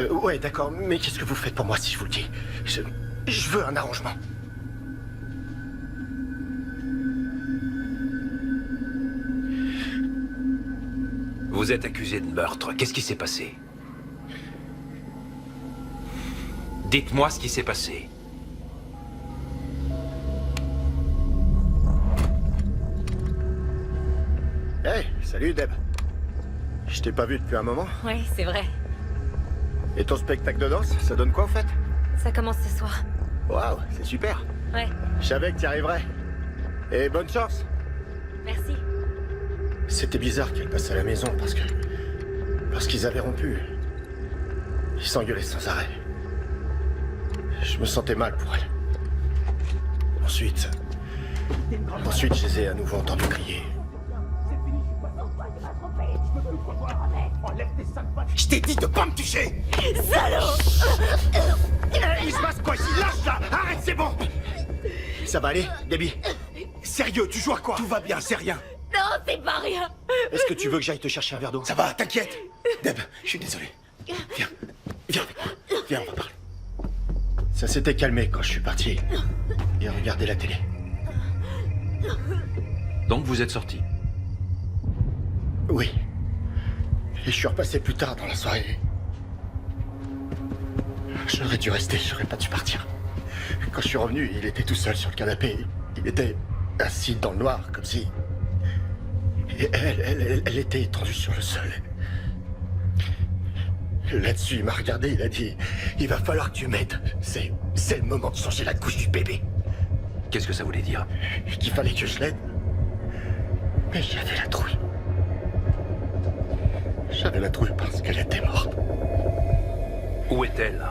Speaker 6: Ouais, d'accord, mais qu'est-ce que vous faites pour moi si je vous le dis? Je veux un arrangement.
Speaker 14: Vous êtes accusé de meurtre. Qu'est-ce qui s'est passé? Dites-moi ce qui s'est passé.
Speaker 6: Hey, salut Deb. Je t'ai pas vu depuis un moment.
Speaker 1: Oui, c'est vrai.
Speaker 6: Et ton spectacle de danse, ça donne quoi en fait?
Speaker 1: Ça commence ce soir.
Speaker 6: Waouh, c'est super.
Speaker 1: Ouais.
Speaker 6: Je savais que t'y arriverais. Et bonne chance.
Speaker 1: Merci.
Speaker 6: C'était bizarre qu'elle passe à la maison parce qu'ils avaient rompu. Ils s'engueulaient sans arrêt. Je me sentais mal pour elle. Ensuite, je les ai à nouveau entendus crier. Je t'ai dit de pas me toucher!
Speaker 1: Salaud!
Speaker 6: Il se passe quoi ici? Lâche là! Arrête, c'est bon! Ça va aller, Debbie? Sérieux, tu joues à quoi? Tout va bien, c'est rien.
Speaker 1: Non, c'est pas rien.
Speaker 6: Est-ce que tu veux que j'aille te chercher un verre d'eau? Ça va, t'inquiète. Deb, je suis désolé. Viens, viens avec moi. Viens, on va parler. Ça s'était calmé quand je suis parti. Et regardé la télé.
Speaker 14: Donc vous êtes sorti?
Speaker 6: Oui. Et je suis repassé plus tard dans la soirée. J'aurais dû rester, j'aurais pas dû partir. Quand je suis revenu, il était tout seul sur le canapé. Il était assis dans le noir, comme si... Et elle était étendue sur le sol. Là-dessus, il m'a regardé, il a dit « Il va falloir que tu m'aides. C'est le moment de changer la couche du bébé. »
Speaker 14: Qu'est-ce que ça voulait dire?
Speaker 6: Qu'il fallait que je l'aide. Mais j'avais la trouille. J'avais la trouille parce qu'elle était morte.
Speaker 14: Où est-elle?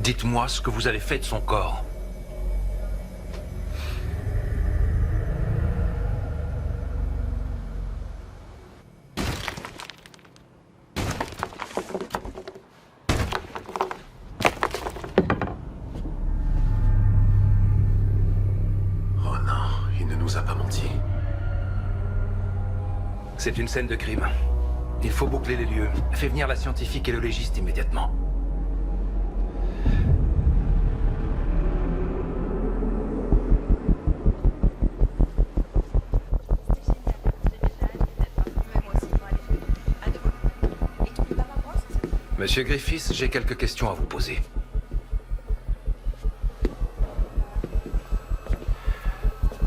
Speaker 14: Dites-moi ce que vous avez fait de son corps.
Speaker 11: Oh non, il ne nous a pas menti.
Speaker 14: C'est une scène de crime. Il faut boucler les lieux. Fais venir la scientifique et le légiste immédiatement. Monsieur Griffiths, j'ai quelques questions à vous poser.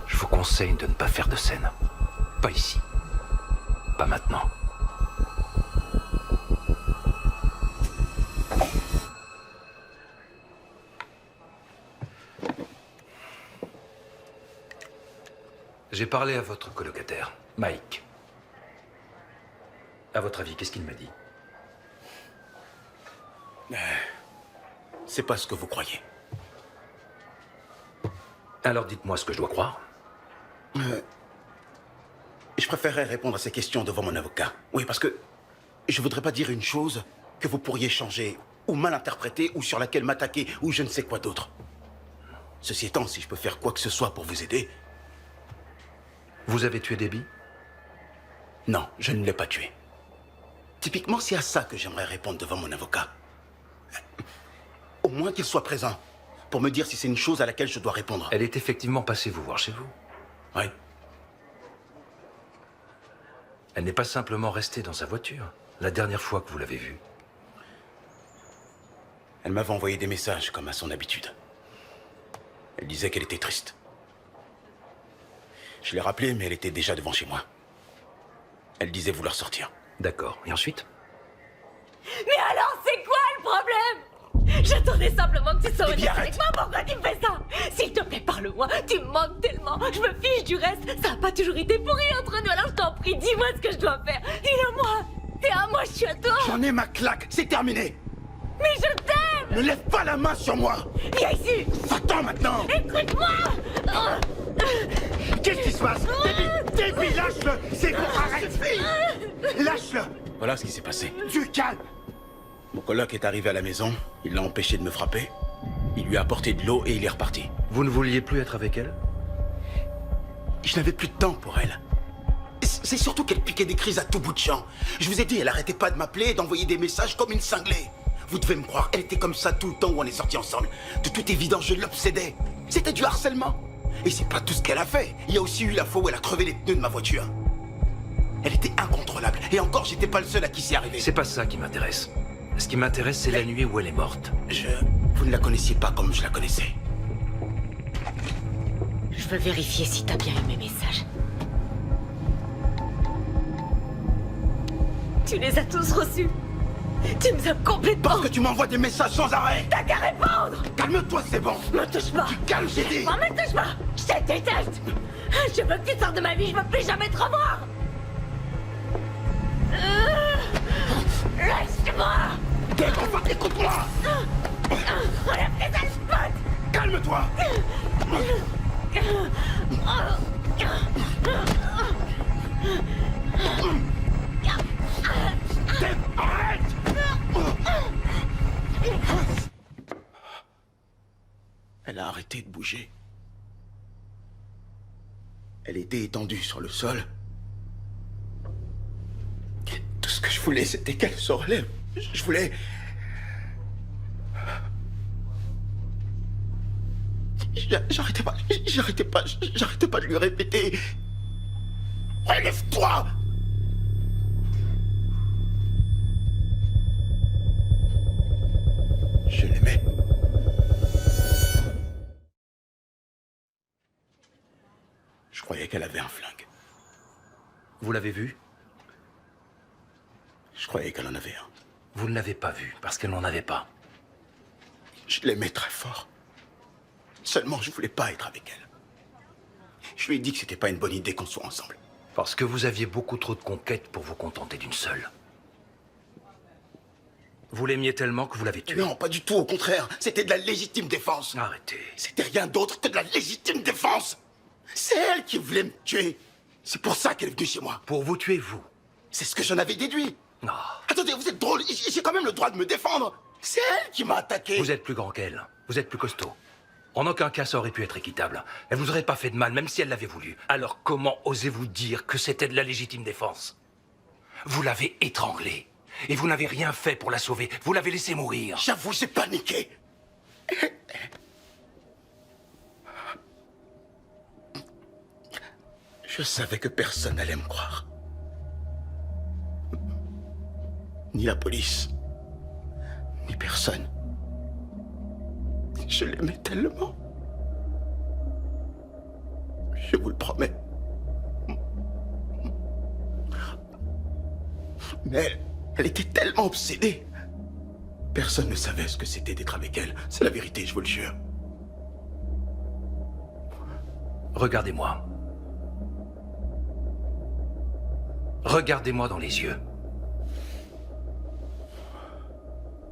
Speaker 14: Je vous conseille de ne pas faire de scène. Pas ici. Pas maintenant. J'ai parlé à votre colocataire, Mike. À votre avis, qu'est-ce qu'il m'a dit?
Speaker 6: C'est pas ce que vous croyez.
Speaker 14: Alors dites-moi ce que je dois croire.
Speaker 6: Je préférerais répondre à ces questions devant mon avocat. Oui, parce que je voudrais pas dire une chose que vous pourriez changer, ou mal interpréter, ou sur laquelle m'attaquer, ou je ne sais quoi d'autre. Ceci étant, si je peux faire quoi que ce soit pour vous aider...
Speaker 14: Vous avez tué Debbie?
Speaker 6: Non, je ne l'ai pas tuée. Typiquement, c'est à ça que j'aimerais répondre devant mon avocat. Au moins qu'il soit présent, pour me dire si c'est une chose à laquelle je dois répondre.
Speaker 14: Elle est effectivement passée vous voir chez vous.
Speaker 6: Oui.
Speaker 14: Elle n'est pas simplement restée dans sa voiture, la dernière fois que vous l'avez vue.
Speaker 6: Elle m'avait envoyé des messages, comme à son habitude. Elle disait qu'elle était triste. Je l'ai rappelée, mais elle était déjà devant chez moi. Elle disait vouloir sortir.
Speaker 14: D'accord. Et ensuite?
Speaker 1: Mais alors, c'est quoi le problème? J'attendais simplement que tu sois honnête avec moi. Pourquoi tu me fais ça? S'il te plaît, parle-moi. Tu me manques tellement. Je me fiche du reste. Ça n'a pas toujours été pourri entre nous. Alors je t'en prie, dis-moi ce que je dois faire. Dis-le-moi. T'es à moi, je suis à toi.
Speaker 6: J'en ai ma claque. C'est terminé.
Speaker 1: Mais je t'aime.
Speaker 6: Ne lève pas la main sur moi.
Speaker 1: Viens ici.
Speaker 6: Va-t'en maintenant.
Speaker 1: Écoute-moi.
Speaker 6: Qu'est-ce qui se passe? Debbie, lâche-le. C'est bon, arrête. Lâche-le. Voilà ce qui s'est passé. Du calme. Mon coloc est arrivé à la maison. Il l'a empêché de me frapper. Il lui a apporté de l'eau et il est reparti.
Speaker 14: Vous ne vouliez plus être avec elle?
Speaker 6: Je n'avais plus de temps pour elle. C'est surtout qu'elle piquait des crises à tout bout de champ. Je vous ai dit, elle arrêtait pas de m'appeler et d'envoyer des messages comme une cinglée. Vous devez me croire, elle était comme ça tout le temps où on est sortis ensemble. De toute évidence, je l'obsédais. C'était du harcèlement. Et c'est pas tout ce qu'elle a fait. Il y a aussi eu la fois où elle a crevé les pneus de ma voiture. Elle était incontrôlable. Et encore, j'étais pas le seul à qui c'est arrivé.
Speaker 14: C'est pas ça qui m'intéresse. Ce qui m'intéresse, c'est la nuit où elle est morte.
Speaker 6: Vous ne la connaissiez pas comme je la connaissais.
Speaker 1: Je veux vérifier si t'as bien eu mes messages. Tu les as tous reçus. Tu me zappes complètement.
Speaker 6: Parce que tu m'envoies des messages sans arrêt.
Speaker 1: T'as qu'à répondre.
Speaker 6: Calme-toi, c'est bon.
Speaker 1: Me touche pas.
Speaker 6: Tu calmes, j'ai dit.
Speaker 1: Non, me touche pas. Je te déteste. Je veux que tu sortes de ma vie. Je veux plus jamais te revoir. Lâche-moi.
Speaker 6: Dave, enfin, écoute-moi.
Speaker 1: On a pris un spot.
Speaker 6: Calme-toi. Dave, arrête. Elle a arrêté de bouger. Elle était étendue sur le sol. Tout ce que je voulais, c'était qu'elle se relève. Je voulais... J'arrêtais pas de lui répéter. Relève-toi! Je l'aimais. Je croyais qu'elle avait un flingue.
Speaker 14: Vous l'avez vu?
Speaker 6: Je croyais qu'elle en avait un.
Speaker 14: Vous ne l'avez pas vu, parce qu'elle n'en avait pas.
Speaker 6: Je l'aimais très fort. Seulement, je voulais pas être avec elle. Je lui ai dit que c'était pas une bonne idée qu'on soit ensemble.
Speaker 14: Parce que vous aviez beaucoup trop de conquêtes pour vous contenter d'une seule. Vous l'aimiez tellement que vous l'avez tuée.
Speaker 6: Non, pas du tout, au contraire. C'était de la légitime défense.
Speaker 14: Arrêtez.
Speaker 6: C'était rien d'autre que de la légitime défense. C'est elle qui voulait me tuer. C'est pour ça qu'elle est venue chez moi.
Speaker 14: Pour vous tuer, vous?
Speaker 6: C'est ce que j'en avais déduit.
Speaker 14: Non.
Speaker 6: Attendez, vous êtes drôle. J'ai quand même le droit de me défendre. C'est elle qui m'a attaqué.
Speaker 14: Vous êtes plus grand qu'elle. Vous êtes plus costaud. En aucun cas, ça aurait pu être équitable. Elle vous aurait pas fait de mal, même si elle l'avait voulu. Alors comment osez-vous dire que c'était de la légitime défense? Vous l'avez étranglée. Et vous n'avez rien fait pour la sauver. Vous l'avez laissée mourir.
Speaker 6: J'avoue, j'ai paniqué. Je savais que personne n'allait me croire. Ni la police, ni personne. Je l'aimais tellement. Je vous le promets. Mais elle était tellement obsédée. Personne ne savait ce que c'était d'être avec elle. C'est la vérité, je vous le jure.
Speaker 14: Regardez-moi. Regardez-moi dans les yeux.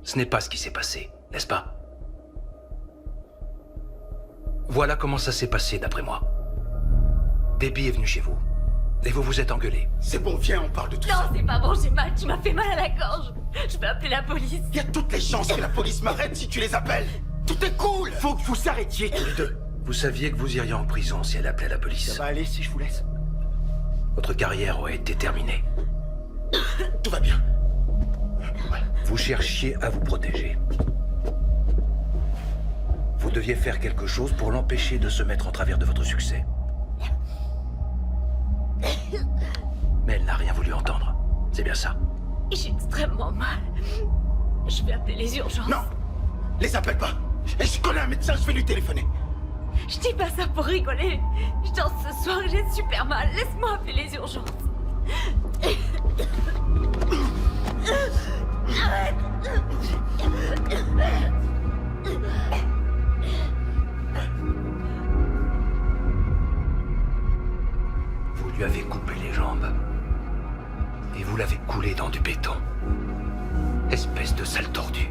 Speaker 14: Ce n'est pas ce qui s'est passé, n'est-ce pas? Voilà comment ça s'est passé, d'après moi. Debbie est venue chez vous. Et vous vous êtes engueulés.
Speaker 6: C'est bon, viens, on parle de tout ça.
Speaker 1: Non, c'est pas bon, j'ai mal. Tu m'as fait mal à la gorge. Je vais appeler la police.
Speaker 6: Il y a toutes les chances que la police m'arrête si tu les appelles. Tout est cool.
Speaker 8: Faut que vous arrêtiez tous les deux.
Speaker 14: Vous saviez que vous iriez en prison si elle appelait la police.
Speaker 8: Ça va aller si je vous laisse.
Speaker 14: Votre carrière aurait été terminée.
Speaker 6: Tout va bien.
Speaker 14: Vous cherchiez à vous protéger. Vous deviez faire quelque chose pour l'empêcher de se mettre en travers de votre succès. Mais elle n'a rien voulu entendre. C'est bien ça.
Speaker 1: J'ai extrêmement mal. Je vais appeler les urgences.
Speaker 6: Non, les appelle pas. Et je connais un médecin, je vais lui téléphoner.
Speaker 1: Je dis pas ça pour rigoler. Je danse ce soir, j'ai super mal. Laisse-moi appeler les urgences. Arrête.
Speaker 14: Vous lui avez coupé les jambes. Et vous l'avez coulé dans du béton. Espèce de sale tordu.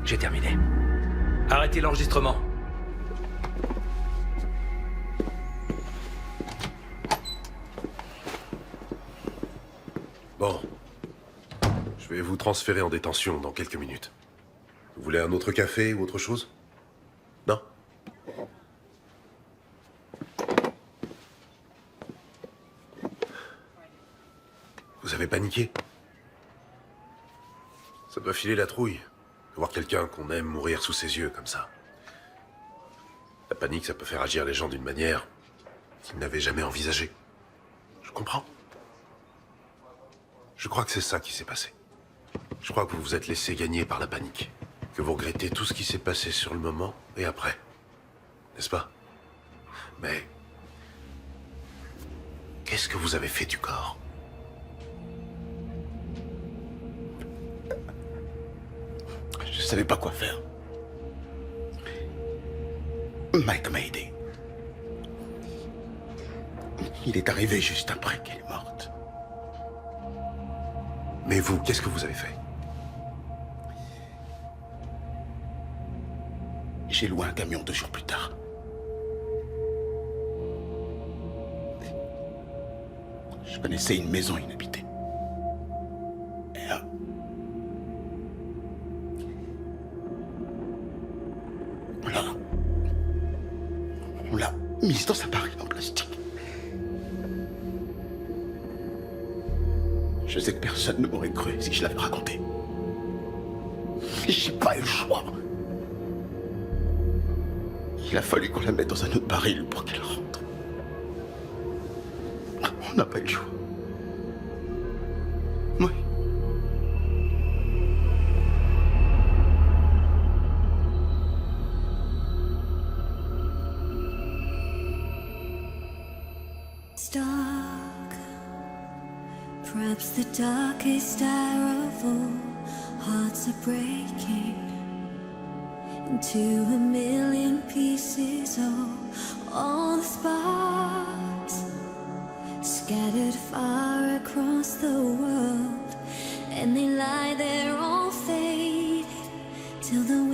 Speaker 14: J'ai terminé. Arrêtez l'enregistrement.
Speaker 11: Bon. Je vais vous transférer en détention dans quelques minutes. Vous voulez un autre café ou autre chose? Non? Vous avez paniqué? Ça doit filer la trouille, de voir quelqu'un qu'on aime mourir sous ses yeux comme ça. La panique, ça peut faire agir les gens d'une manière qu'ils n'avaient jamais envisagée. Je comprends. Je crois que c'est ça qui s'est passé. Je crois que vous vous êtes laissé gagner par la panique. Que vous regrettez tout ce qui s'est passé sur le moment et après. N'est-ce pas? Mais... qu'est-ce que vous avez fait du corps?
Speaker 6: savais pas quoi faire. Mike m'a aidé. Il est arrivé juste après qu'elle est morte.
Speaker 11: Mais vous, qu'est-ce que vous avez fait?
Speaker 6: J'ai loué un camion 2 jours plus tard. Je connaissais une maison inhabitée. Et on l'a mise dans un baril en plastique. Je sais que personne ne m'aurait cru si je l'avais raconté. J'ai pas eu le choix. Il a fallu qu'on la mette dans un autre baril pour qu'elle rentre. On n'a pas eu le choix. Oui.
Speaker 10: It's dark, perhaps the darkest hour of all. Hearts are breaking into a million pieces. All the sparks scattered far across the world, and they lie there all faded till the